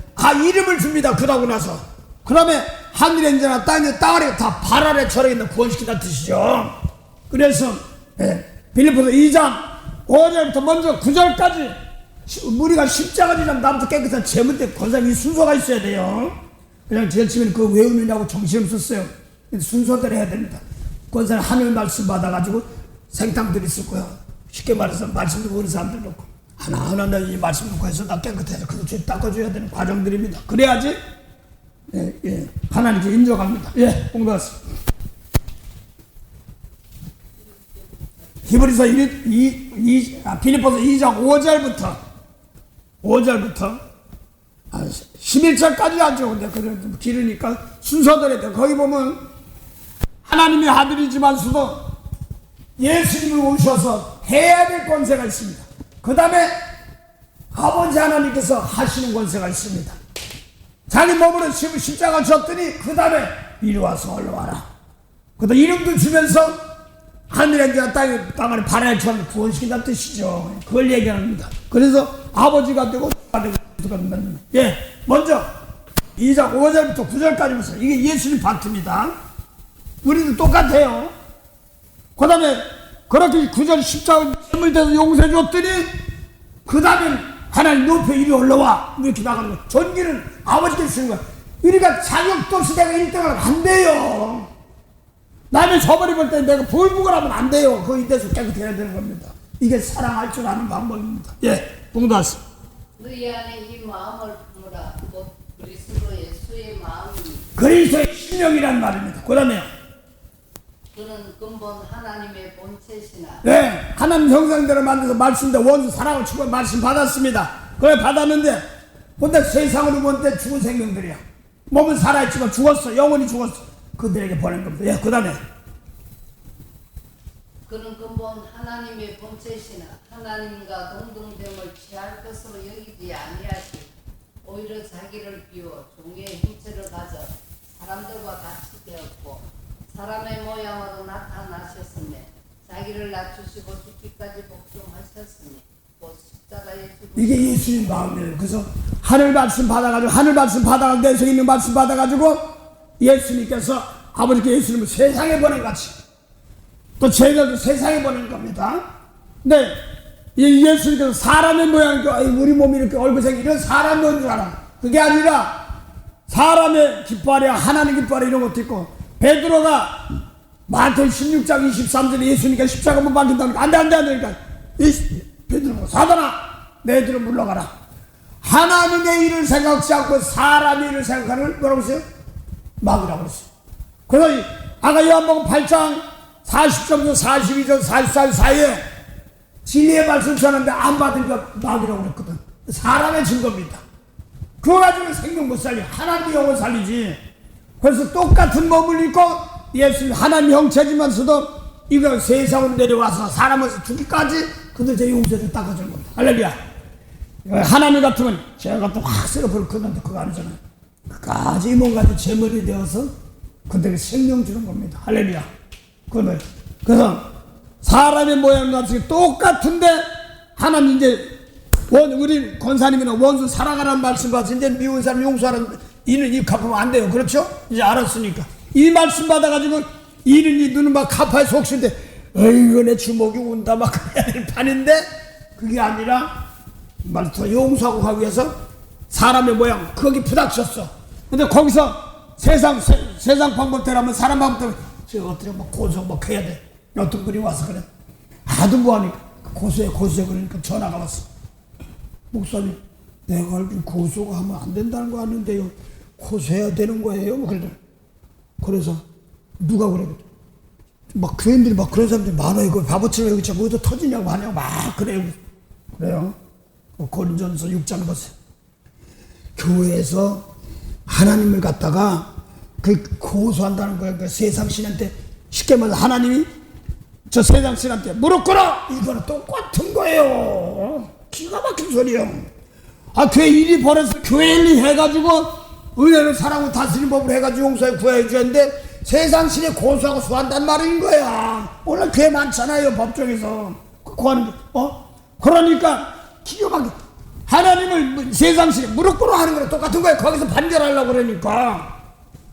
이름을 줍니다. 그러고 나서 그 다음에 하늘에 있는 땅에 다 발 아래 저렇게 있는 구원시킨다는 뜻이죠. 그래서 빌립보서 2장 5절부터 먼저 9절까지 우리가 십자가 지면 나부터 깨끗한 재물대 권사님 이 순서가 있어야 돼요. 그냥 제일 처음에 그 외우느냐고 정신없었어요. 순서대로 해야 됩니다. 권사님 하늘 말씀 받아가지고 생탕들이 있을 거야. 쉽게 말해서 말씀 듣고 그런 사람들 놓고 하나하나 이 말씀 놓고 해서 나 깨끗해서 그거 닦아줘야 되는 과정들입니다. 그래야지 하나님께 인정합니다. 공부했습니다. 히브리서 빌립보서 2장 5절부터 11절까지 하죠. 근데 그래 길으니까 순서대로 돼. 거기 보면 하나님의 아들이지만서도 예수님을 오셔서 해야 될 권세가 있습니다. 그 다음에 아버지 하나님께서 하시는 권세가 있습니다. 자기 몸으로 십자가 졌더니 그 다음에 이리 와서 올라와라. 그 다음에 이름도 주면서 하늘에 있는 땅 안에 바라에 처럼 구원시킨다는 뜻이죠. 그걸 얘기합니다. 그래서 아버지가 되고 먼저 2장 5절부터 9절까지 보세요. 이게 예수님 파트입니다. 우리도 똑같아요. 그 다음에 그렇게 9절 십자가 제물돼서 용서해 줬더니 그 다음에 하나님 높여 이리 올라와 이렇게 나가는 거예요. 존귀는 아버지께 주시는 거예요. 우리가 자격도 없이 내가 1등을 하면 안 돼요. 남의 저버리볼 때 내가 볼북을 하면 안 돼요. 그 이때서 깨끗해야 되는 겁니다. 이게 사랑할 줄 아는 방법입니다. 봉도하습니다. 너희 안에 이 마음을 품으라. 곧 그리스도 예수의 마음이 그리스도의 신령이란 말입니다. 그 다음에 그는 근본 하나님의 본체시나 하나님 형상대로 만들어서 말씀대 원수 사랑을 주고 말씀 받았습니다. 그래 받았는데 근데 세상으로 볼 때 죽은 생명들이야. 몸은 살아있지만 죽었어. 영혼이 죽었어. 그들에게 보낸 겁니다. 그 다음에 그는 근본 하나님의 본체시나 하나님과 동등됨을 취할 것으로 여기지 아니하시 오히려 자기를 비워 종의 형체를 가져 사람들과 같이 되었고 사람의 모양으로 나타나셨으며 자기를 낮추시고 죽기까지 복종하셨으니 곧 십자가에 죽으시고 이게 예수님 마음이에요. 그래서 하늘 말씀 받아가지고, 하늘 말씀 받아가지고, 내 속에 있는 말씀 받아가지고, 예수님께서, 아버지께 예수님을 세상에 보낸 같이, 또 저희들도 세상에 보낸 겁니다. 근데, 이 예수님께서 사람의 모양, 우리 몸이 이렇게 얼굴 생긴 이런 사람 모인 줄 알아. 그게 아니라, 사람의 깃발이 하나님 깃발이 이런 것도 있고, 베드로가 마태복음 16장 23절에 예수님께 십자가 못 박힌다니까, 안 돼, 그러니까, 베드로가 사단아, 내 뒤로 물러가라. 하나님의 일을 생각지 않고 사람의 일을 생각하는 뭐라고 했어요? 막이라고 그랬어요. 그래서 아까 요한복음 8장 40절부터 42절 44절 사이에 진리의 말씀 전하는데 안 받으니까 막이라고 그랬거든. 사람의 증거입니다. 그거 가지고 생명 못 살려. 하나님의 영혼 살리지. 그래서 똑같은 몸을 입고 예수님 하나님 형체지만서도 이거 세상으로 내려와서 사람을 죽기까지 그들의 용서를 닦아주는 겁니다. 할렐루야. 하나님 같으면 제가 갖다 확 쓸어버릴 건데 그거 아니잖아요. 끝까지 몸까지 제물이 되어서 그들에게 생명 주는 겁니다. 할렐루야. 그래서 사람의 모양과 같이 똑같은데 하나님 이제 우리 권사님이나 원수 살아가라는 말씀 받아서 이제 미운 사람 용서하는 이는 이 갚으면 안 돼요. 그렇죠? 이제 알았으니까 이 말씀 받아가지고 이는 이 눈은 막 갚아야 속신데 어이구 내 주먹이 온다 막 그래야 될 판인데 그게 아니라 말투 용서하고 가기 위해서 사람의 모양 거기 부닥쳤어. 근데 거기서 세상 방법대로 사람 방법대로 제가 어떻게 막 고소 막 해야 돼. 어떤 분이 와서 그래. 하도 뭐하니까 고소해 그러니까 전화가 왔어. 목사님 내가 알기로 고소가 하면 안 된다는 거 아는데요. 고소해야 되는 거예요. 뭐 그러더니 그래서 누가 그래. 막 교인들이 막 그런 사람들이 많아요. 그 바보처럼 여기 저 어디서 터지냐고 하냐고 막 그래요. 고린전서 6장 보세요. 교회에서 하나님을 갖다가 그 고소한다는 거예요. 그 세상 신한테 쉽게 말해서 하나님이 저 세상 신한테 무릎 꿇어! 이거는 똑같은 거예요. 기가 막힌 소리예요. 교회 일이 벌어서 교회 일이 해가지고 은혜를 사랑하고 다스리는 법을 해가지고 용서해 구해 주는데 세상 신에 고소하고 수한단 말인 거야. 오늘 교회 많잖아요. 법정에서 구하는 게. 그러니까 기가 막혀. 하나님을 세상 신에 무릎 꿇어 하는 거랑 똑같은 거야. 거기서 반절하려고 그러니까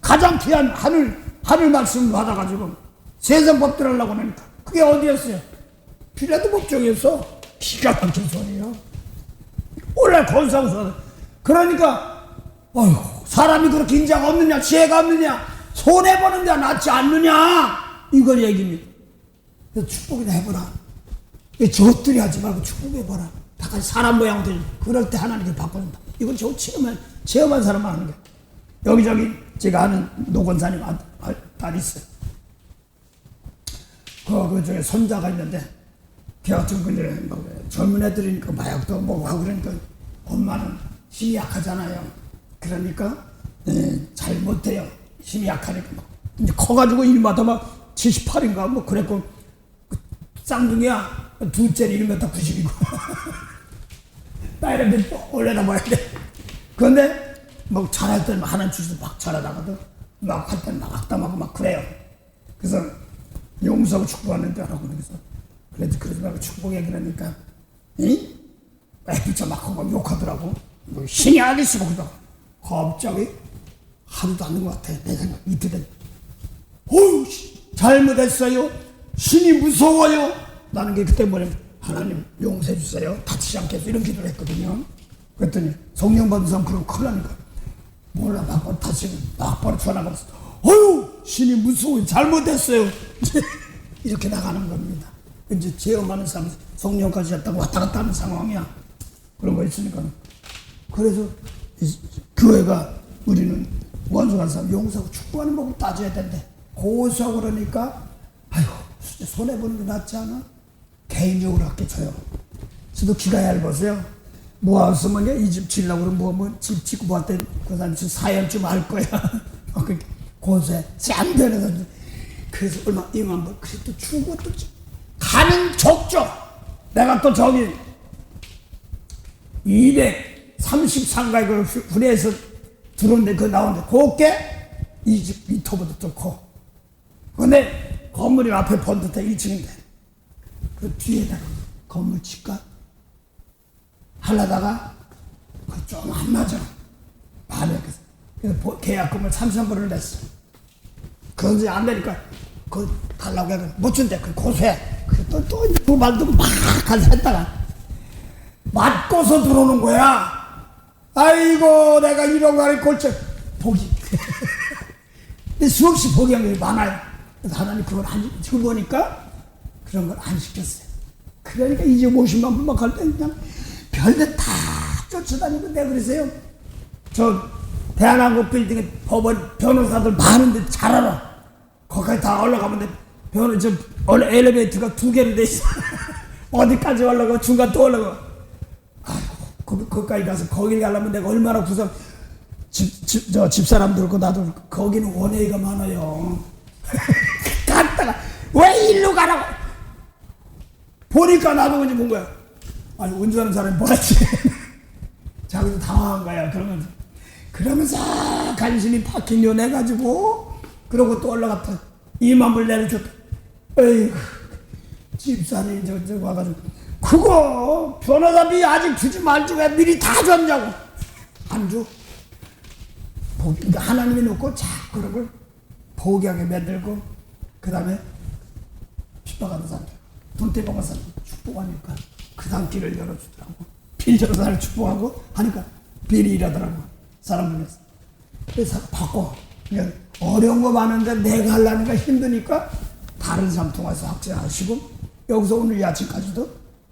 가장 귀한 하늘 말씀을 받아가지고 세상 법대로 하려고 하니까 그게 어디였어요? 필라도 법정이었어. 기가 막힌 소리예요. 원래 권상수. 그러니까 사람이 그렇게 인자가 없느냐 지혜가 없느냐 손해보는 데 낫지 않느냐 이걸 얘기입니다. 그래서 축복이나 해보라. 저것들이 하지 말고 축복해보라. 다 같이 사람 모양으로 그럴 때 하나님께 바꿔준다. 이건 저 체험한 사람만 하는 거예요. 여기저기 제가 아는 노건사님 딸이 있어요. 그 중에 손자가 있는데 걔 같은 분들은 젊은 애들이니까 마약도 먹고 하고 그러니까 엄마는 힘이 약하잖아요. 그러니까 잘 못해요. 힘이 약하니까 막 이제 커가지고 일마다 막 78인가 뭐 그랬고 쌍둥이야. 둘째는 1m 90이고 나이를 올려다 봐야 돼. 그런데 막 잘할 때는 하나님 주셔서 막 잘하다가도 막 할 때는 막 악담하고 막 그래요. 그래서 용서하고 축복하는데 하라고 그래서 그러지 말고 축복해 그러니까 애플차 막 하고 욕하더라고. 뭐 신이 아니시고 그러다가 갑자기 하루도 않는 것 같아. 내 생각 이틀 된 잘못했어요. 신이 무서워요. 나는 게 그때 뭐냐면 하나님 용서해 주세요. 다치지 않게 해서 이런 기도를 했거든요. 그랬더니 성령 받은 사람 그런 큰일 나니까 몰라 막 다시 막 바로 전화가 왔어. 신이 무서워요. 잘못했어요. 이렇게 나가는 겁니다. 이제 체험하는 사람 성령까지 했다고 왔다 갔다 하는 상황이야. 그런 거 있으니까. 그래서 교회가 우리는 원수한 사람 용서하고 축복하는 법을 따져야 된대. 고소하고 그러니까 손해보는 게 낫지 않아? 개인적으로 할게 줘요. 저도 기가 얇아서요. 모았으면 이 집 지려고 그러면 집 짓고 모았더니 그 사람 사연쯤 할 거야. 고소해. 짠데려서 그래서 얼마 이만 번 그래서 또 주고 또 가는 족족. 내가 또 저기 233가지 그 분해해서 들어오는데 그거 나오는데 곱게 이 집 이터보다 좀 커. 근데 건물이 앞에 번듯해 1층인데 그 뒤에다가 건물 칠까? 하려다가 그 좀 안 맞아. 마음에 그래서 계약금을 33불을 냈어. 그런지 안 되니까 그 달라고 해서 못 준대. 그 고소해. 또 말 듣고 막 가서 했다가 맞고서 들어오는 거야. 아이고 내가 이런 거 하니 골치 복이. 근데 수없이 복이 한 게 많아요. 그래서 하나님 그걸 지금 보니까 그런 걸 안 시켰어요. 그러니까 이제 50만 불만 갈 때 그냥 별데 다 쫓아다니고 내가 그러세요. 저 대한항공 빌딩에 법원 변호사들 많은데 잘 알아. 거기까지 다 올라가면 돼. 엘리베이터가 2개로 돼 있어. 어디까지 올라가 중간 또 올라가. 아이고 거기까지 가서 거길 가려면 내가 얼마나 구성 집사람도 그렇고 나도 그렇고 거기는 원웨이가 많아요. 갔다가 왜 일로 가라고 보니까 나도 그냥 본 거야. 아니 운전하는 사람이 뭐라지. 자기도 당황한 거야. 그러면서 간신히 파킹료 내가지고 그러고 또 올라갔다 2만 불 내려줬다. 에이구 집사람이 저 와가지고 그거 변호사비 아직 주지 말지 왜 미리 다 줬냐고. 안 줘. 그러니까 하나님이 놓고 자꾸 그런 걸 포기하게 만들고 그 다음에 핍박하는 사람들 돈 떼먹은 사람 축복하니까 그 다음 길을 열어주더라고. 빌전사를 축복하고 하니까 빌이 일하더라고. 사람 중에서. 그래서 바꿔. 그러니까 어려운 거 많은데 내가 하려는 거 힘드니까 다른 사람 통해서 확증하시고 여기서 오늘 아침까지도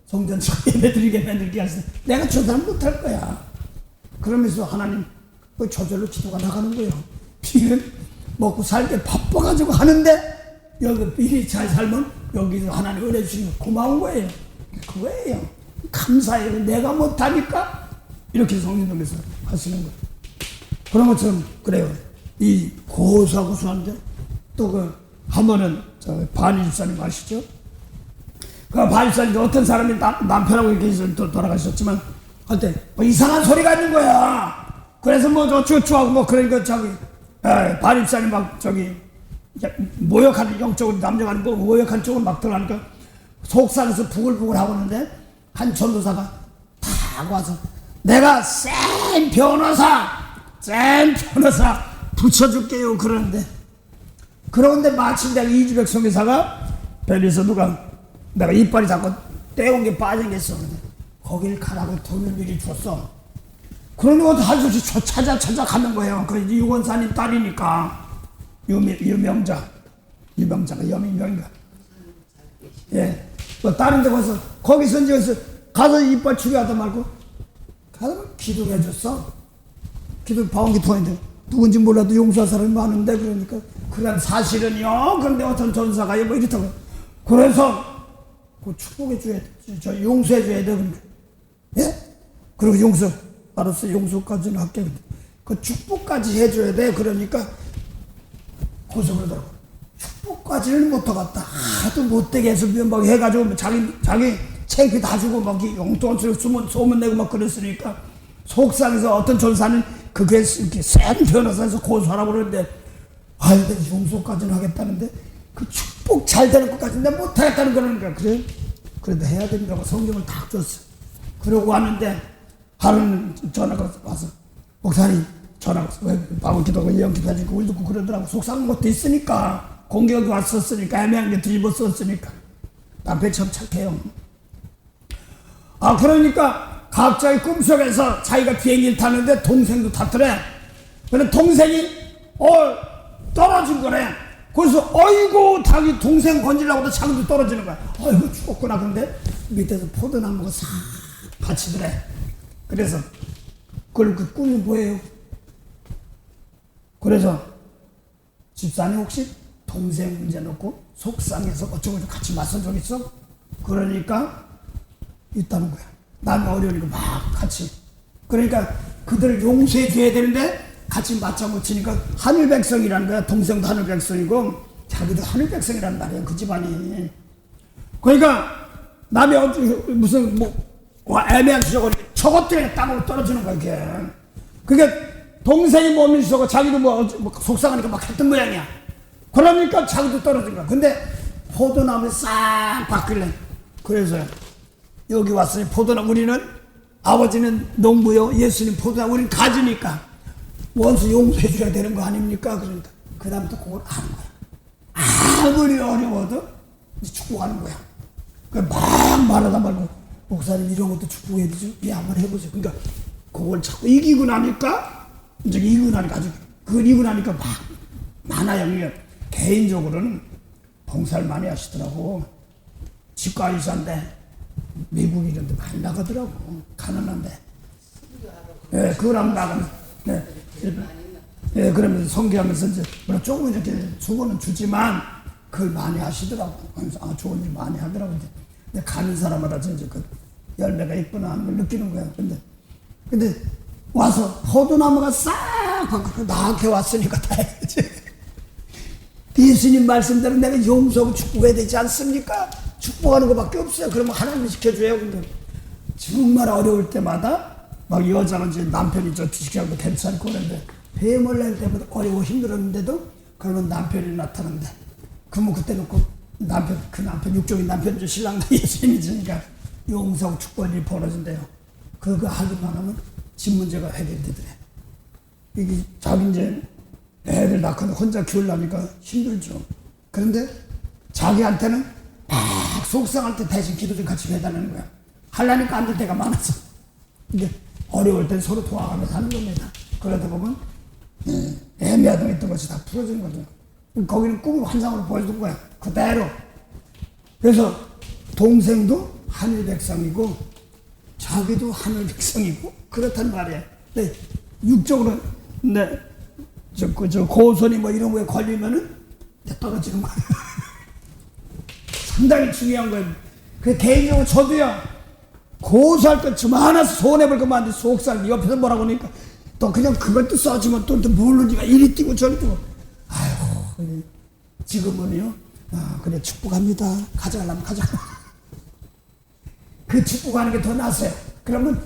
성전처럼 예배드리게 만들게 하세요. 내가 저 사람 못할 거야. 그러면서 하나님 저절로 기도가 나가는 거예요. 빌은 먹고 살 때 바빠가지고 하는데 여기 빌이 잘 살면 여기서 하나님 은혜 주시는 거 고마운 거예요. 그거예요. 감사해요. 내가 못하니까 이렇게 성령님께서 하시는 거예요. 그런 것처럼 그래요. 이 고수하는데 또 그 한 번은 반일사님 아시죠? 그 반일사님 어떤 사람이 남편하고 이렇게 돌아가셨지만 할 때 이상한 소리가 있는 거야. 그래서 뭐 어쩌고저쩌고 뭐 그러니까 반일사님 막 모욕하는 영적으로 남자가 아니고 모욕한 쪽으로 막 들어가니까 속상해서 부글부글 하고 있는데 한 전도사가 탁 와서 내가 센 변호사 붙여줄게요 그러는데 마침 내가 이주백 성교사가 벨리에서 내가 이빨이 자꾸 떼온 게 빠진 게 있어. 거길 가라고 돈을 미리 줬어. 그러니까 할 수 없이 찾아가는 거예요. 그 유권사님 딸이니까 유명자가 여민명인가. 예. 뭐 다른 데 가서 거기서 이제 가서 이빨 치료하다 말고 가서 기도를 해줬어. 기도 방언기 통했는데 누군지 몰라도 용서할 사람이 많은데 그러니까 그런 사실은요. 그런데 어떤 전사가요 뭐 이렇다고. 그래서 그 축복해 줘야 돼. 저 용서해 줘야 돼. 그러니까. 예? 그리고 알았어. 용서까지는 할게. 그 축복까지 해줘야 돼. 그러니까 고소 그러더라고. 축복까지는 못하겠다. 하도 못되게 해서 막 해가지고 자기 챙피 다 주고 막 용돈 쓰고 소문내고 막 그랬으니까 속상해서 어떤 전사는 그게 이렇게 센 변호사에서 고소하라고 그러는데 내가 용서까지는 하겠다는데 그 축복 잘 되는 것까지는 내가 못하겠다는 거니까 그래? 그래도 해야 된다고 성경을 딱 줬어. 그러고 왔는데 하루는 전화가 와서 목사님 전화가 와서 왜 방언 기도하고 예언 기도하니까 우리 듣고 그러더라고. 속상한 것도 있으니까 공격이 왔었으니까 애매한 게 뒤집었었으니까 남편이 참 착해요. 그러니까 갑자기 꿈속에서 자기가 비행기를 타는데 동생도 탔더래. 근데 동생이 떨어진 거래. 그래서 어이구 자기 동생 건지려고도 자기도 떨어지는 거야. 어이구 죽었구나. 근데 밑에서 포도나무가 싹 받치더래. 그래서 그 꿈이 뭐예요? 그래서 집사님 혹시 동생 문제 놓고 속상해서 어쩌고 같이 맞선 적 있어? 그러니까 있다는 거야. 남이 어려우니까 막 같이. 그러니까 그들을 용서해 줘야 되는데 같이 맞자 못 치니까 하늘 백성이라는 거야. 동생도 하늘 백성이고 자기도 하늘 백성이라는 말이야. 그 집안이. 그러니까 남이 무슨 애매한 수적을 저것들이 땅으로 떨어지는 거야. 그게 동생이 몸이 있어서 자기도 뭐 속상하니까 막 했던 모양이야. 그러니까 자기도 떨어진 거야. 근데 포도나무에 싹 바뀌래. 그래서 여기 왔으니 포도나무 우리는 아버지는 농부요, 예수님 포도나, 우린 가지니까 원수 용서해 줘야 되는 거 아닙니까? 그러니까 그 다음부터 그걸 아는 거야. 아무리 어려워도 이제 축복하는 거야. 막 말하다 말고, 목사님 이런 것도 축복해야 되죠? 예, 한번 해보세요. 그러니까 그걸 자꾸 이기고 나니까, 이제 이기고 나니까 아주, 그걸 이기고 나니까 막 많아요. 그러니까 개인적으로는 봉사를 많이 하시더라고. 치과 의사인데 미국 이런 데 많이 나가더라고. 가난한데. 예, 그걸 하면 나가면, 예, 그러면서 성교하면서 이제, 물론 조금 이렇게 수고는 주지만, 그걸 많이 하시더라고. 그래서, 아, 좋은 일 많이 하더라고. 이제 가는 사람마다 진짜 그 열매가 있구나 하는 걸 느끼는 거야. 근데 와서 포도나무가 싹 나한테 왔으니까 다 해야지. 예수님 말씀대로 내가 용서하고 축복해야 되지 않습니까? 축복하는 것밖에 없어요. 그러면 하나님 지켜줘요. 근데 정말 어려울 때마다 막 여자가 이제 남편이 저 주식하고 괜찮고 그런데 뱀을 낼 때마다 어려워 힘들었는데도 그러면 남편이 나타난대. 그러면 그때 놓고 그 남편 육종인 남편 신랑도 예수님이 주니까 용서하고 축복할 일이 벌어진대요. 그거 하기만 하면 집 문제가 해결되더래. 이게 자기 이제 애들 낳고 혼자 키우려니까 힘들죠. 그런데 자기한테는 막 속상할 때 대신 기도 좀 같이 해달라는 거야. 하려니까 안 될 때가 많아서. 이게 어려울 땐 서로 도와가면서 하는 겁니다. 그러다 보면 애매하던 있던 것이 다 풀어지는 거죠. 거기는 꿈을 환상으로 보여준 거야. 그대로. 그래서 동생도 하늘 백성이고 자기도 하늘 백성이고 그렇단 말이야. 네, 육적으로 저 고손이 뭐 이런 거에 걸리면은 떨어지는 거야. 상당히 중요한 거예요. 그 개인적으로 저도요. 고소할 것 좀 하나서 손해볼 것만 한데 속살 옆에서 뭐라고 하니까 또 그냥 그걸 또 써주면 또 모르니까 이리 뛰고 저리 뛰고 아이고 지금은요 그래 축복합니다 가져가려면 가져가 그 축복하는 게 더 낫어요. 그러면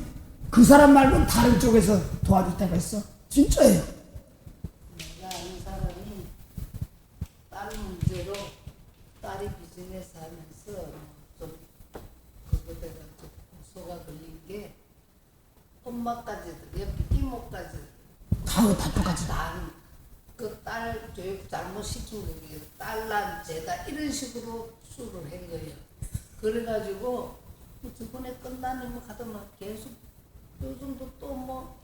그 사람 말고는 다른 쪽에서 도와줄 때가 있어. 진짜예요. 내가 아는 사람이 딸 문제로 딸이 비즈니스 하면서 좀 그거대가 좀 고소가 걸린 게 엄마까지도 옆에 이모까지 다 똑같이 그딸 교육 잘못 시킨 거예요. 딸난 죄다 이런 식으로 수를 한 거예요. 그래가지고 저번에 끝나니 뭐 가다만 계속 요즘도 또 뭐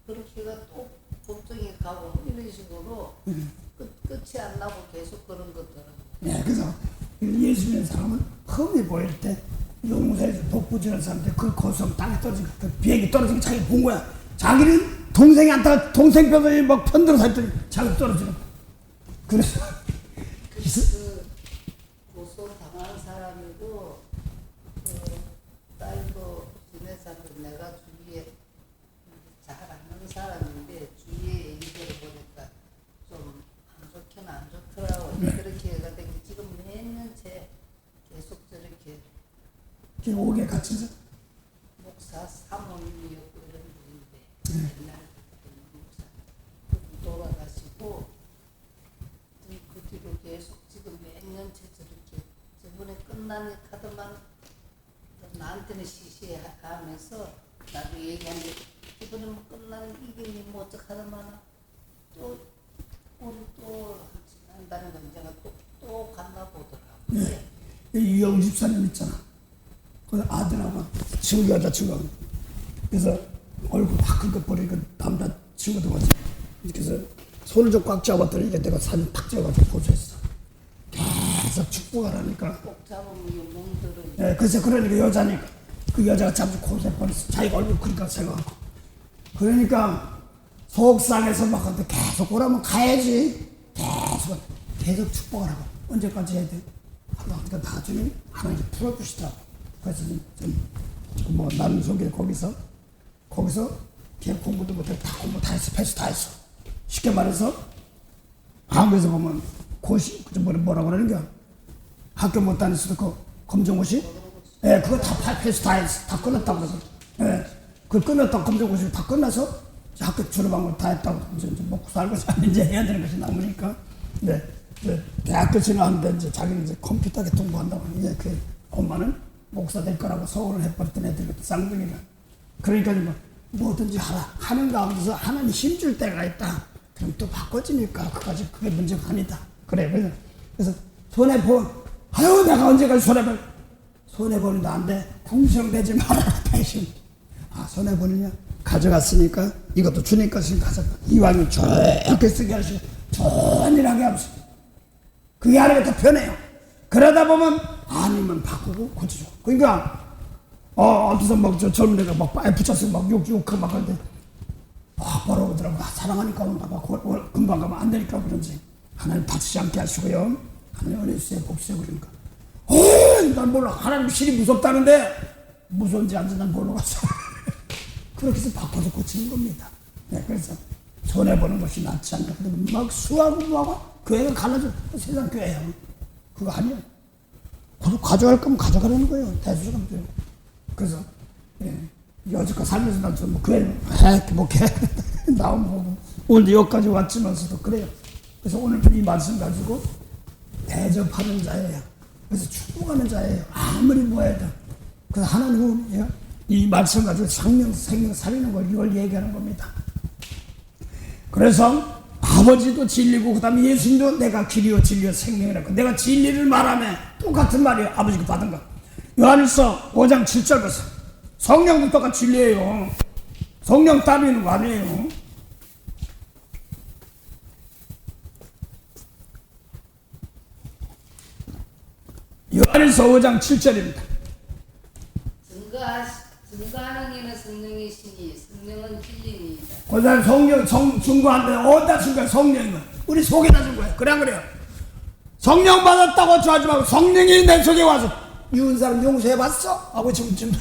그렇게가 또 법정에 가고 이런 식으로 끝이 안 나고 계속 그런 거더라고요. 네, 그래서 예수 믿는 사람은 험해 보일 때 용서해서 독부지는 사람한테 그 고성 땅에 떨어진 그 비행기 떨어진 거 자기가 본 거야. 자기는 동생이 안 타가 동생 뼈다귀 막 편들어서 했더니 자기가 떨어지는 거야. 그래서 그 고소 당한 사람이고 그 딸도 지내사도 내가 주위에 잘 아는 사람인데 주위에 얘기 들어보니까 좀 안 좋긴 안 좋더라고. 네. 그렇게 해가지고 지금 몇 년째 계속 저렇게 지금 5개 갇혀서 목사 사모님이었고 이런 분인데 옛날 목사 돌아가시고 그 뒤로 계속 지금 몇 년째 저렇게 저번에 끝나니 카드만 나한테는 시시하면서 나도 얘기하는데 이번에 뭐 끝나는 이기니 뭐 어떡하더만 또 우리 또 한다는 건 제가 또 갔나 보더라고. 네. 유영 집사님 있잖아. 그 아들하고 친구 여자친구하고 그래서 얼굴 확 긁어 버리니까 남자 친구도 같이 그래서 손을 좀 꽉 잡았더니 이게 내가 사진 탁 찍어가지고 보조했어. 계속 축복하라니까. 꼭 잡으면 몸들은 예, 그래서 그러니까 여자니까 그 여자가 잠시 고생 버렸어. 자기가 얼굴 그러니까 생각하고. 그러니까 속상해서 막 근데 계속 오라면 가야지. 계속 축복하라고. 언제까지 해야 돼? 그러니까 나중에 하나님 풀어주시더라고. 그래서 뭐 나는 속에 거기서 걔 공부도 못해 다 공부 다 했어. 패스 다 했어. 쉽게 말해서 한국에서 보면 고시 뭐라고 그러는 거야. 학교 못 다녔어도 그 검정고시? 예, 그거 다 패스 다 했어. 다 끝났다고 그래서. 예, 그 끝났다고 검정고시 다 끝나서 학교 졸업한 거 다 했다고. 이제 먹고 살고 이제 해야 되는 것이 남으니까. 네, 대학교 진학하는데 이제 자기는 이제 컴퓨터 개통부 한다고. 이제 그 엄마는 목사 될 거라고 서울을 해버렸던 애들 쌍둥이가. 그러니까 뭐 뭐든지 하는 가운데서 하나님 힘줄 때가 있다. 그럼 또 바꿔지니까 그게 문제가 아니다. 그래. 그래서 아유 내가 언제까지 손해보는데 안 돼. 궁성되지 말아라 대신. 손해보느냐? 가져갔으니까 이것도 주님 것이니까 가져가. 이왕이 좋게 쓰게 하시고 좋은일하게 하면서 그게 하나가 더 편해요. 그러다 보면 아니면 바꾸고 고치죠. 그러니까 어디서 저 젊은 애가 막 빠에 붙여서 막 욕하고 막 하는데 바로 오더라고. 사랑하니까 금방 가면 안 되니까 그런지 하나님 다치지 않게 하시고요. 하나님 은혜 주세요. 복수해. 그러니까 난 몰라. 하나님 신이 무섭다는데 무서운지 안지 난 모르겠어. 그렇게 해서 바꿔서 고치는 겁니다. 네, 그래서 손해보는 것이 낫지 않나. 막 수하고 뭐하고 교회가 갈라져. 세상 교회야. 그거 아니야. 그거 가져갈 거면 가져가라는 거예요. 대수적으로. 그래서 여지껏 살면서 난 좀 교회는 나온 거고 오늘 여기까지 왔지만서도 그래요. 그래서 오늘 이 말씀 가지고 대접하는 자예요. 그래서 축복하는 자예요. 아무리 뭐 해도. 그래서 하나님은 이 말씀 가지고 생명 살리는 걸 이걸 얘기하는 겁니다. 그래서 아버지도 진리고 그 다음에 예수님도 내가 길이요 진리요 생명이라고 내가 진리를 말하면 똑같은 말이에요. 아버지가 받은 거. 요한일서 5장 7절 보세요. 성령도 똑같이 진리예요. 성령 따로 있는 거 아니에요. 요한일서 5장 7절입니다. 증거하는 이는 성령이시니 성령은 진리니이다. 그 사람 성령 증거한데 어디다 증거해? 성령은 우리 속에다 증거해. 그래 안 그래요? 성령 받았다고 좋아하지 말고 성령이 내 속에 와서 이웃 사람 용서해봤어? 하고 지금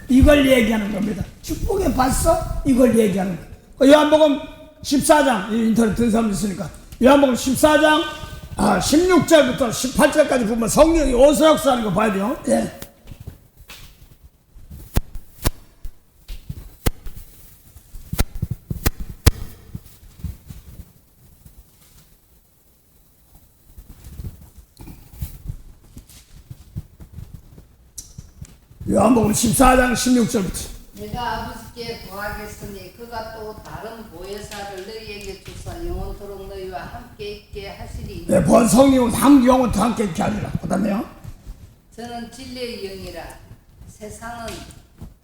이걸 얘기하는 겁니다. 축복해 봤어? 이걸 얘기하는 거예요. 요한복음 14장 인터넷 든 사람 있으니까 요한복음 14장 16절부터 18절까지 보면 성령이 어디서 역사하는 거 봐야 돼요. 예. 요한복음 14장 16절부터 내가 아버지께 구하겠으니 그가 또 다른 보혜사를 너희에게 주사 영원토록 너희와 함께 있게 하시리니 네, 본 성령은 영원토록 함께 있게 하리라. 그 다음에요. 저는 진리의 영이라 세상은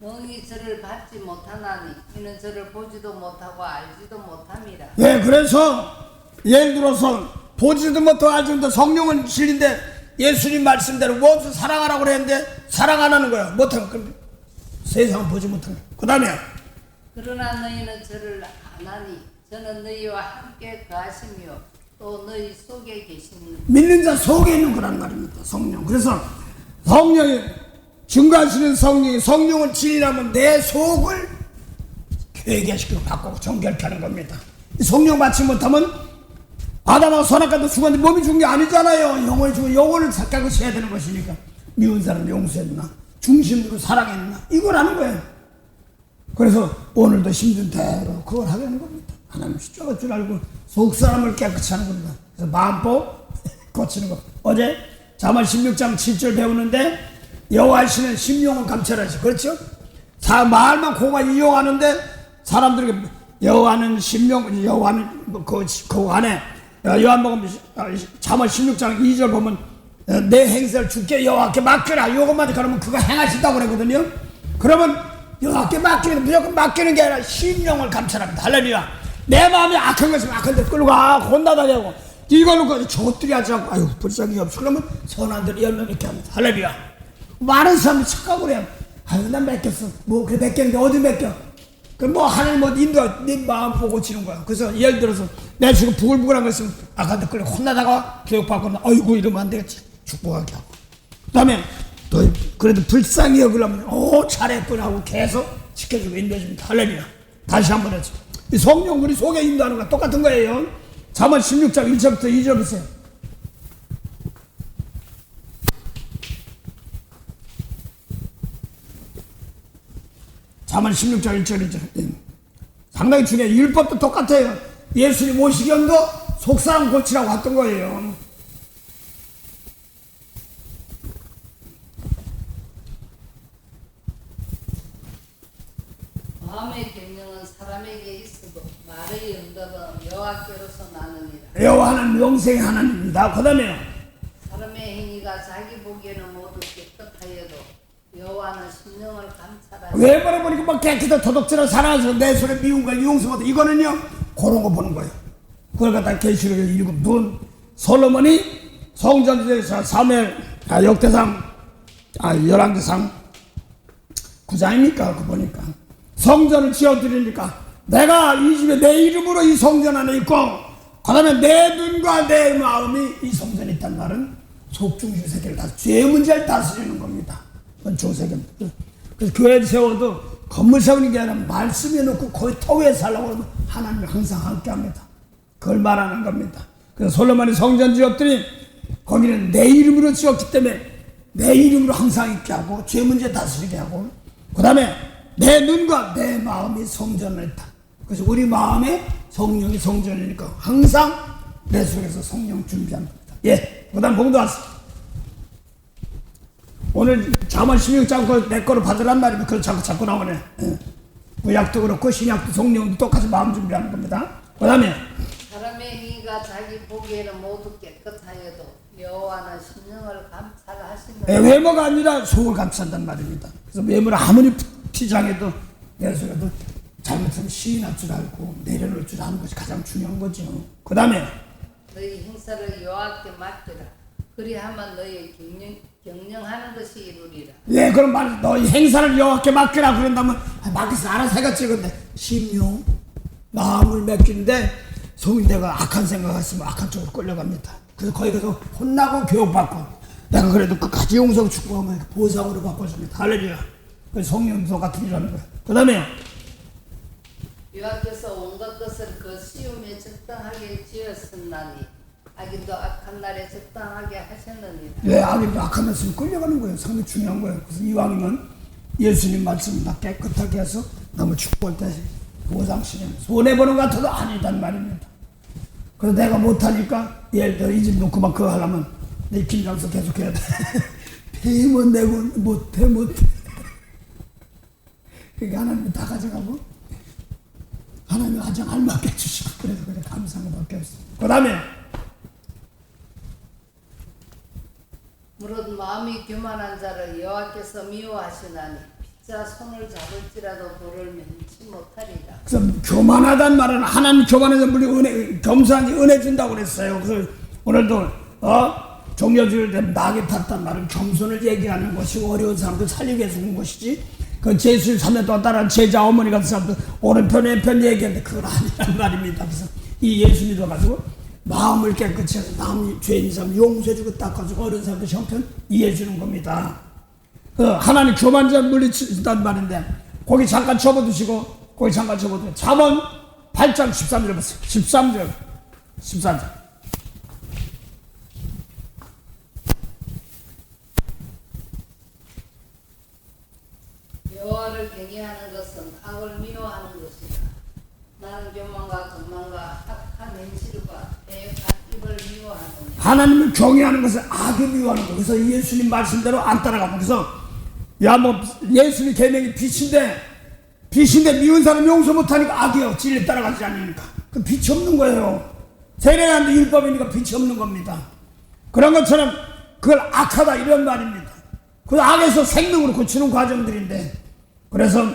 영이 저를 받지 못하나니 이는 저를 보지도 못하고 알지도 못함이라. 예, 그래서 예를 들어서 보지도 못하고 알지도 못하고 성령은 진리인데 예수님 말씀대로 무엇을 사랑하라고 그랬는데 사랑 안 하는 거야. 못하는 거야. 세상은 보지 못하는 거야. 그 다음에 그러나 너희는 저를 아나니 저는 너희와 함께 거하시며 또 너희 속에 계시니 믿는 자 속에 있는 거란 말입니다. 성령. 그래서 성령이 증거하시는 성령은 진리라면 내 속을 회개시키고 바꾸고 정결케 하는 겁니다. 성령 받지 못하면 아담하고 선악과도 죽었는데 몸이 죽은 게 아니잖아요. 영혼이 죽은 영혼을 깨끗이 해야 되는 것이니까 미운 사람 용서했나 중심으로 사랑했나 이걸 하는 거예요. 그래서 오늘도 힘든 대로 그걸 하게 하는 겁니다. 하나님 십자가 줄 알고 속 사람을 깨끗이 하는 겁니다. 그래서 마음법 고치는 거. 어제 잠언 16장 7절 배우는데 여호와시는 심령을 감찰하시. 그렇죠? 말만 고가 이용하는데 사람들이 여호와는 심령 여호와는 그 안에 요한복음 잠언 16장 2절 보면 내 행세를 주께 여호와께 맡겨라. 이것만 그러면 그거 행하신다고 그러거든요. 그러면 여호와께 맡기는 무조건 맡기는 게 아니라 심령을 감찰합니다. 할렐루야. 내 마음이 악한 것이면 악한 데 끌고 가 혼나다냐고 이걸로 저것들이 하지 않고 아유 불쌍히 없어. 그러면 선한들이 10명 이렇게 합니다. 할렐루야. 많은 사람이 착각을 해요. 아유 난 맡겼어. 뭐 그래 맡겼는데 어디 맡겨? 그럼 뭐 하나님 뭐 네 마음 보고 고치는 거야. 그래서 예를 들어서 내가 지금 부글부글한 거 있으면 아까한테 끌려 혼나다가 교육받거나 아이고 이러면 안 되겠지. 축복하게 하고. 그 다음에 또 그래도 불쌍히 여기려면 잘했구나 하고 계속 지켜주고 인도해줍니다. 할렐루야. 다시 한번 하죠. 이 성령 우리 속에 인도하는 거 똑같은 거예요. 잠언 16장 1절부터 2절 보세요. 잠언 16장 1절 2절. 상당히 중요해요. 율법도 똑같아요. 예수님 오시견도 속사람 고치라고 했던 거예요. 마음의 경영은 사람에게 있어도 말의 응답은 여호와께로서 나느니라. 여호와는 영생의 하나님입니다. 그 다음에 사람의 행위가 자기 보기에는 모두 깨끗하여도 여호와는 심령을 감찰하시고. 왜 물어보니까 뭐 깨끗한 도덕질을 살아서 내 손에 미운 거 용서받아 이거는요 그런 거 보는 거예요. 그걸 갖다 계시록에 읽으면 눈 솔로몬이 성전에서 역대상 열왕기상 9장입니까? 그 보니까 성전을 지어드리니까 내가 이 집에 내 이름으로 이 성전 안에 있고 그 다음에 내 눈과 내 마음이 이 성전에 있다는 말은 속중주 세계를 죄 문제를 다스리는 겁니다. 그건 조세계입니다. 그래서 교회를 세워도 건물 세우는 게 아니라 말씀 해놓고 거기 터위에 살라고 하면 하나님이 항상 함께 합니다. 그걸 말하는 겁니다. 그래서 솔로몬이 성전 지었더니 거기는 내 이름으로 지었기 때문에 내 이름으로 항상 있게 하고 죄 문제 다스리게 하고 그 다음에 내 눈과 내 마음이 성전을 했다. 그래서 우리 마음에 성령이 성전이니까 항상 내 속에서 성령 준비하는 겁니다. 예, 그 다음 봉도 왔어. 오늘 잠언 16장 내 거로 받으란 말이면 그걸 자꾸 나오네. 예. 구약도 그렇고 신약도 성령도 똑같이 마음 준비하는 겁니다. 그 다음에 사람의 행위가 자기 보기에는 모두 깨끗하여도 여호와는 심령을 감찰하시는. 외모가 아니라 속을 감싼단 말입니다. 그래서 외모를 아무리 피장해도 내 속에도 잘못하면 시인할 줄 알고 내려놓을 줄 아는 것이 가장 중요한 거죠. 그 다음에 너희 행사를 여호와께 맡기라. 그리하면 너희 경영하는 것이 이루리라. 예, 그럼 말 너희 행사를 여호와께 맡기라 그런다면 맡겨서 알아서 해겠지. 근데 심령 마음을 맡기는데 속이 내가 악한 생각했으면 악한 쪽으로 끌려갑니다. 그래서 거기 가서 혼나고 교육받고 내가 그래도 끝까지 용서 축복하면 보상으로 바꿔줍니다. 할렐루야. 그래서 성령도 같은 일하는 거야. 그 다음에 여호와께서 온갖 것을 그 시움에 적당하게 지었었나니 악인도 악한 날에 적당하게 하셨느니라. 예, 악인도 악한 말씀이 끌려가는 거예요. 상당히 중요한 거예요. 그래서 이왕이면 예수님 말씀을 다 깨끗하게 해서 너무 축복할 때 보상시키면 손해보는 것 같아도 아니단 말입니다. 그래서 내가 못하니까 예를 들어 이 집 놓고만 그거 하려면 내 김장서 계속 해야 돼. 배임은 내고 못해. 그러니까 하나님이 다 가져가고 하나님이 가장 알맞게 해주시고 그래서 그래 감사한 것밖에 없어요. 그 다음에 무릇 마음이 교만한 자를 여호와께서 미워하시나니 빗자 손을 잡을지라도 돌을 면치 못하리라. 그래서 교만하단 말은 하나님 교만해서 우리 은혜 겸손하게 은혜 준다고 그랬어요. 그래서 오늘도 종려주일 때 낙이 탔단 말은 겸손을 얘기하는 것이고 어려운 사람들 살리게 해주는 것이지. 그 제수 3년 동안 따라한 제자 어머니 같은 사람들 오른편 왼편 얘기하는데 그건 아니란 말입니다. 그래서 이 예수 믿어가지고 마음을 깨끗이 해서 남이 죄인 사람 용서해주고 닦아주고 어려운 사람들 형편 이해해주는 겁니다. 하나님 교만자 물리친다는 말인데 거기 잠깐 접어두시고 거기 잠깐 접어두세요. 잠언 8장 13절 보세요. 14절 여호와를 경외하는 것은 악을 미워하는 것이다. 나는 교만과 거만과 악한 행실과 배역한 입을 미워하노니. 하나님을 경외하는 것은 악을 미워하는 거. 그래서 예수님 말씀대로 안 따라가면 그래서 예수님 계명이 빛인데 미운 사람 용서 못하니까 악이요. 진리 따라가지 않으니까 그 빛이 없는 거예요. 세례하는데 율법이니까 빛이 없는 겁니다. 그런 것처럼 그걸 악하다 이런 말입니다. 그 악에서 생명으로 고치는 과정들인데 그래서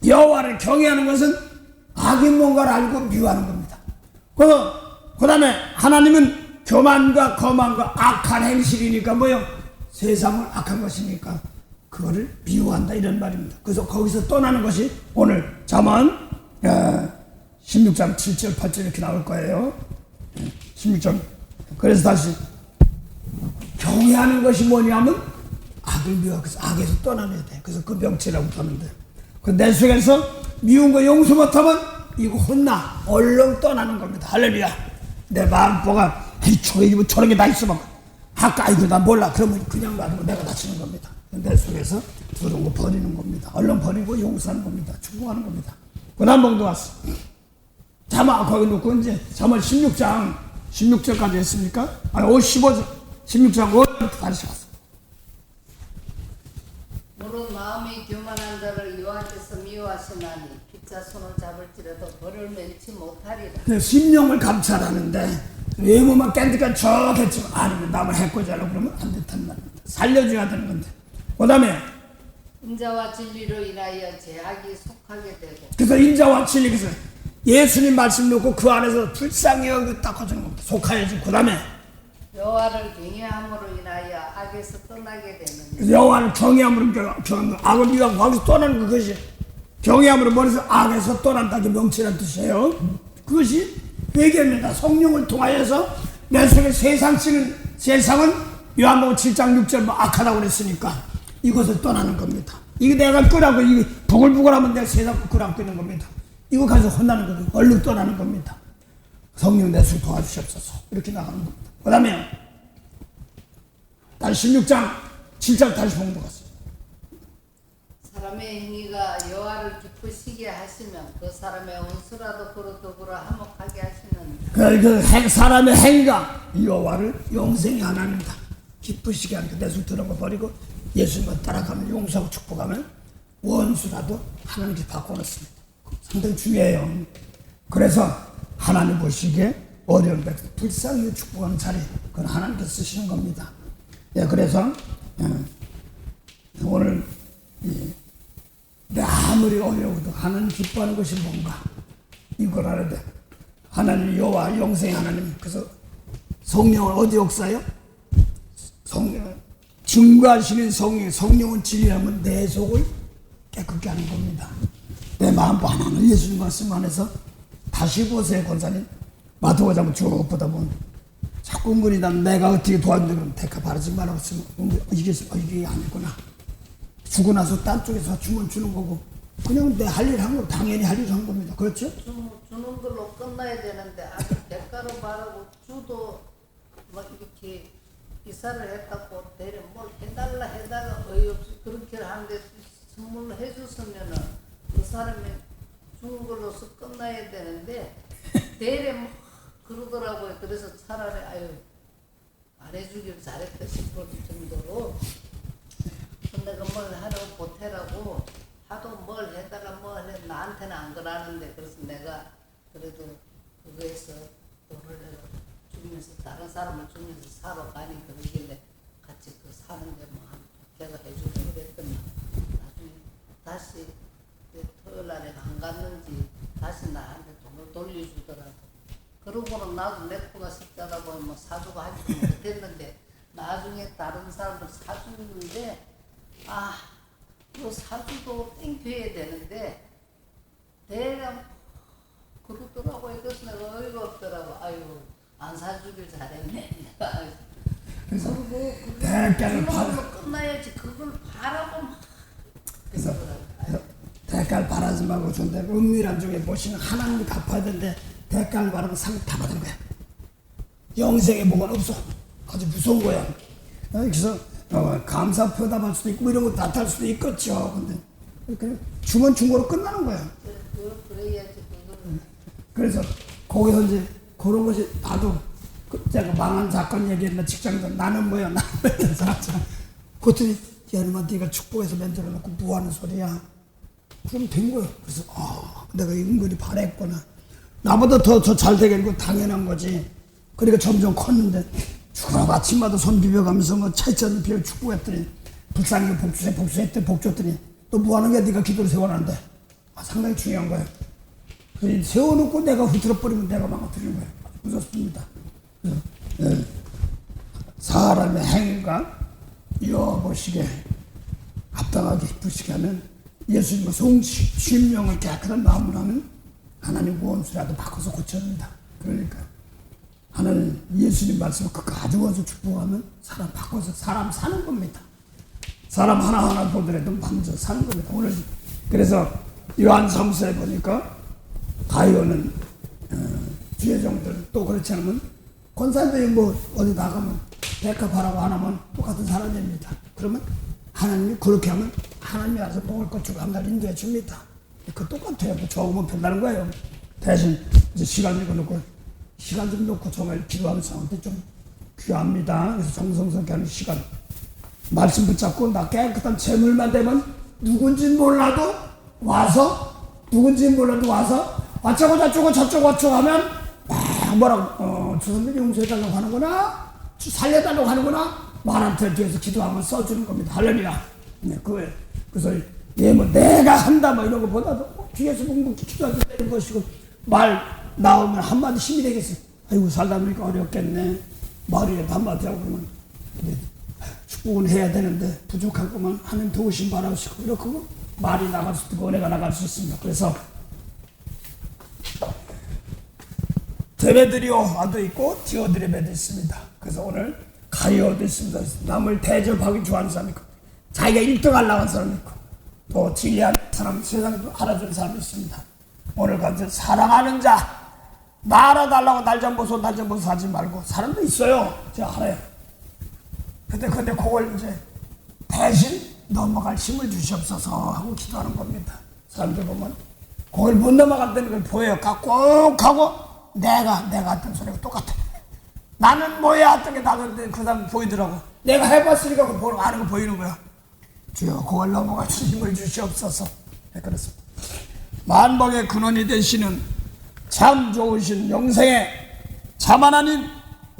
여호와를 경외하는 것은 악인 뭔가를 알고 미워하는 겁니다. 그 다음에 하나님은 교만과 거만과 악한 행실이니까 뭐요? 세상을 악한 것이니까 그거를 미워한다 이런 말입니다. 그래서 거기서 떠나는 것이 오늘 잠언 16장 7절 8절 이렇게 나올 거예요. 16장. 그래서 다시 경외하는 것이 뭐냐면 악을 미워하고 악에서 떠나야 돼. 그래서 그 명체라고 하는데 내 속에서 미운 거 용서 못하면 이거 혼나 얼른 떠나는 겁니다. 할렐루야. 내 마음보가 저런 게 다 있어 막 아까 이거 나 몰라 그러면 그냥 놔두고 내가 다치는 겁니다. 내 속에서 들어온 거 버리는 겁니다. 얼른 버리고 용서하는 겁니다. 축복하는 겁니다. 그 다음 봉도 왔어. 잠깐 거기 놓고 이제 잠언 16절까지 했습니까? 아니 15절 16장 5절부터 다시 갔어. 무릇 마음이 교만한 자를 여호와께서 미워하시나니 피차 손을 잡을지라도 벌을 면치 못하리라. 심령을 감찰하는데 외모만 깬득한 척했지만 아니면 남을 해코지 하려고 그러면 안 된단 말입니다. 살려줘야 되는 건데. 그 다음에 인자와 진리로 인하여 제약이 속하게 되고 그래서 인자와 진리, 그래서 예수님 말씀 놓고 그 안에서 불쌍히 여기고 닦아주는 겁니다. 속하여지. 그 다음에 여호와를 경외함으로 인하여 악에서 떠나게 되는 그래서 여호와를 경외함으로 악을 위하고 거기서 떠나는 그것이 경외함으로 머리에서 악에서 떠난다는 게 명치란 뜻이에요. 그것이 회개입니다. 성령을 통하여서 내 속에 세상은 요한복음 7장 6절 악하다고 그랬으니까 이것을 떠나는 겁니다. 이거 내가 끄라고 이거 부글부글하면 내가 세상 끄라고 끄는 겁니다. 이거 가지고 혼나는 거예요. 얼른 떠나는 겁니다. 성령 내 속에 도와주시옵소서. 이렇게 나가는 겁니다. 그 다음에 다시 16장 7절 다시 봉독하세요. 사람의 행위가 여호와를 기쁘시게 하시면 그 사람의 원수라도 그로 더불어 화목하게 하시는 사람의 행위가 여호와를 영생히 하나님이다 기쁘시게 하니까 내 속 들은 거 버리고 예수님을 따라가면 용서하고 축복하면 원수라도 하나님께 바꿔놓습니다. 상당히 중요해요. 그래서 하나님 보시기에 어려운 백성 불쌍히 축복하는 자리 그건 하나님께서 쓰시는 겁니다. 예, 그래서 오늘 아무리 어려워도 하나님 기뻐하는 것이 뭔가 이걸 알아야 돼. 하나님 여호와 영생 하나님. 그래서 성령은 어디 역사요? 성령 증거하시는 성령은 진리하면 내 속을 깨끗게 하는 겁니다. 내 마음과 하나는 예수님 말씀 안에서 다시 보세요. 권사님 마태복음 쭉 보다 보면 자꾸 은근히 내가 어떻게 도와준다 그러면 대가 바라지 말라고 쓰면 이게 아니구나. 주고 나서 딴 쪽에서 주면 주는 거고 그냥 내 할 일 한 거 당연히 할 일 한 겁니다. 그렇죠? 주는 걸로 끝나야 되는데 아주 대가로 말하고 주도 막 이렇게 기사를 했다고 대래 뭘 해달라 어이없이 그렇게 하는데 선물로 해줬으면은 그 사람이 주는 걸로서 끝나야 되는데 대래 막 그러더라고요. 그래서 차라리 아유 안 해주길 잘했다 싶을 정도로 내가 뭘 하라고 보태라고 하도 뭘 해달라 나한테는 안 그러는데 그래서 내가 그래도 그거에서 돈을 주면서 다른 사람을 주면서 사러 가니 그러길래 같이 그 사는데 뭐 걔가 해주고 그랬더니 나중에 다시 토요일 날에 안 갔는지 다시 나한테 돈을 돌려주더라고. 그러고는 나도 내 코가 식자라고 뭐 사주고 하지 못했는데 나중에 다른 사람들 사주는데 그 사주도 땡겨야 되는데 대략 그러더라고요. 그래서 내가 어이가 없더라고. 아유 안 사주길 잘했네. 그래서 그리고 대가를 받아 끝나야지 그걸 바라고 막 그래서 대가를 바라지 말고 준대. 은밀한 중에 보시면 하나님이 갚아야 되는데 대가를 바라면 상 다 받은 거야. 영생에 뭐가 없어. 아주 무서운 거야. 그래서 감사 표답할 수도 있고 이런 거 나타날 수도 있겠죠. 근데 그냥 주면 준 거로 끝나는 거야. 그래야지 그거는. 그래서 거기서 이제 그런 것이 나도 제가 망한 사건 얘기했나 직장에서 나는 뭐야 살았잖아. 그랬더니 야놈아 네가 축복해서 면접을 놓고 뭐 하는 소리야. 그럼 된 거야. 그래서 내가 은근히 바랬구나. 나보다 더 잘 되겠고 당연한 거지. 그러니까 점점 컸는데 죽으라고 아침마다 손 비벼가면서 뭐 차이차이 비벼 축복했더니 불쌍히 복수했더니 복 줬더니 또 뭐 하는 게 네가 기도를 세워놨는데 상당히 중요한 거예요. 세워놓고 내가 흐트러버리면 내가 망가뜨리는 거예요. 무섭습니다. 그래서 사람의 행위가 여보시게 합당하게 기쁘시게 하면 예수님의 심령을 깨끗한 마음으로 하면 하나님 원수라도 바꿔서 고쳐줍니다. 그러니까 하나님 예수님 말씀을 끝까지 와서 축복하면 사람 바꿔서 사람 사는 겁니다. 사람 하나하나 보더라도 먼저 사는 겁니다. 오늘 그래서 요한 3서에 보니까 가룟은 주의종들 또 그렇지 않으면 권사님들이 뭐 어디 나가면 백합하라고 안 하면 똑같은 사람입니다. 그러면 하나님이 그렇게 하면 하나님이 와서 먹을 것 주고 한 날 인도해 줍니다. 그 똑같아요. 뭐 적으면 된다는 거예요. 대신 이제 시간 좀 놓고 정말 기도하는 상황도 좀 귀합니다. 그래서 정성스럽게 하는 시간 말씀 붙잡고 나 깨끗한 재물만 되면 누군지 몰라도 와서 어쩌고 저쩌고 하면 막 뭐라고 저 선생님 용서해달라고 하는구나, 살려달라고 하는구나, 말한테 뒤에서 기도하면 써주는 겁니다. 할렐루야. 네, 그래서 뭐 내가 한다 뭐 이런 것보다도 뒤에서 묵묵히 기도하게 되는 것이고, 말 나오면 한마디 힘이 되겠어요. 아이고 살다 보니까 어렵겠네. 말이라도 한마디 하고 그러면 축복은 해야 되는데 부족한 것만 하나님 도우심 바라시고 이렇게 말이 나갈 수 있고 은혜가 나갈 수 있습니다. 그래서 데메드리오도 있고 디오드레메도 있습니다. 그래서 오늘 가이오도 있습니다. 남을 대접하기 좋아하는 사람이 있고 자기가 1등 하려고 하는 사람이 있고 또 진리한 사람, 세상에도 알아주는 사람이 있습니다. 오늘 같은 사랑하는 자, 나 알아달라고 날 좀 보소 하지 말고, 사람도 있어요. 제가 알아요. 근데 그걸 이제 대신 넘어갈 힘을 주시옵소서 하고 기도하는 겁니다. 사람들 보면 그걸 못 넘어간다는 걸 보여요. 꼭 하고 내가 했던 소리가 똑같아. 나는 뭐야 했던 게 나한테 그 사람 보이더라고. 내가 해봤으니까 그걸 아는 거 보이는 거야. 주여 그걸 넘어갈 힘을 주시옵소서. 네, 그렇습니다. 만복의 근원이 되시는 참 좋으신 영생의 참 하나님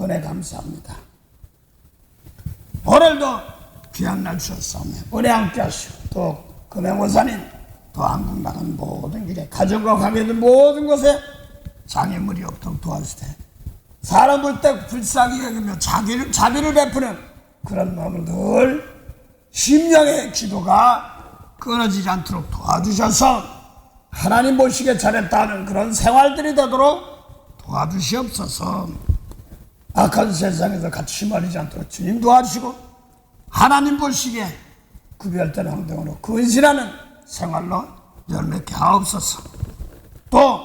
은혜 감사합니다. 오늘도 귀한 날 주셨사오며 은혜 함께 하시고 또 금행원사님 또 한국 나간 모든 길에 가정과 관계된 모든 곳에 장애물이 없도록 도와주시되 사람 볼 때 불쌍히 여기며 자비를 베푸는 그런 마음을 늘 심령의 기도가 끊어지지 않도록 도와주셔서 하나님 보시기에 잘했다는 그런 생활들이 되도록 도와주시옵소서. 악한 세상에서 같이 휘말리지 않도록 주님 도와주시고 하나님 보시기에 구별된 행동으로 근신하는 생활로 열매케 하옵소서. 또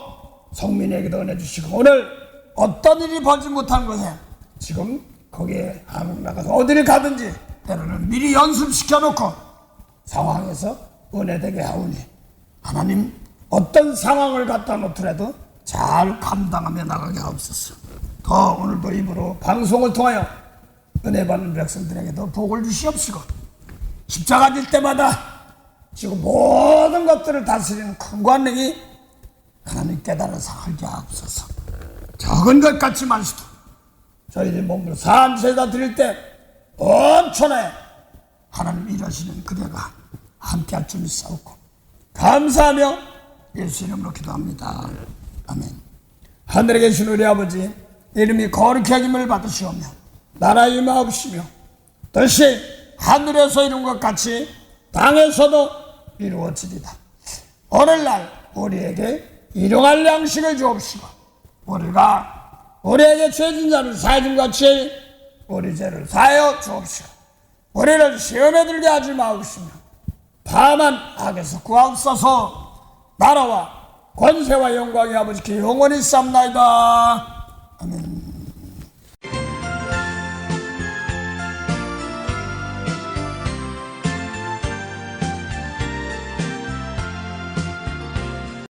성민에게도 은혜 주시고 오늘 어떤 일이 벌지 못한 곳에 지금 거기에 한국 나가서 어디를 가든지 때로는 미리 연습시켜 놓고 상황에서 은혜되게 하오니 하나님 어떤 상황을 갖다 놓더라도 잘 감당하며 나가게 하옵소서. 더 오늘도 입으로 방송을 통하여 은혜 받는 백성들에게도 복을 주시옵시고 십자가 질 때마다 지금 모든 것들을 다스리는 큰 권능이 하나님 깨달아서 알게 하옵소서. 적은 것 같지 말시고 저희들 몸으로 산세다 드릴 때 온천에 하나님 일하시는 그대가 함께 할 줄 믿사옵고 감사하며 예수 이름으로 기도합니다. 아멘. 하늘에 계신 우리 아버지 이름이 거룩히 하김을 받으시오며 나라의 임하옵시며 뜻이 하늘에서 이룬 것 같이 땅에서도 이루어지리다. 오늘날 우리에게 일용할 양식을 주옵시고 우리가 우리에게 죄진 자를 사해 준 같이 우리 죄를 사하여 주옵시고 우리를 시험에 들게 하지 마옵시며 다만 악에서 구하옵소서. 나라와 권세와 영광이 아버지께 영원히 쌉나이다. 아멘.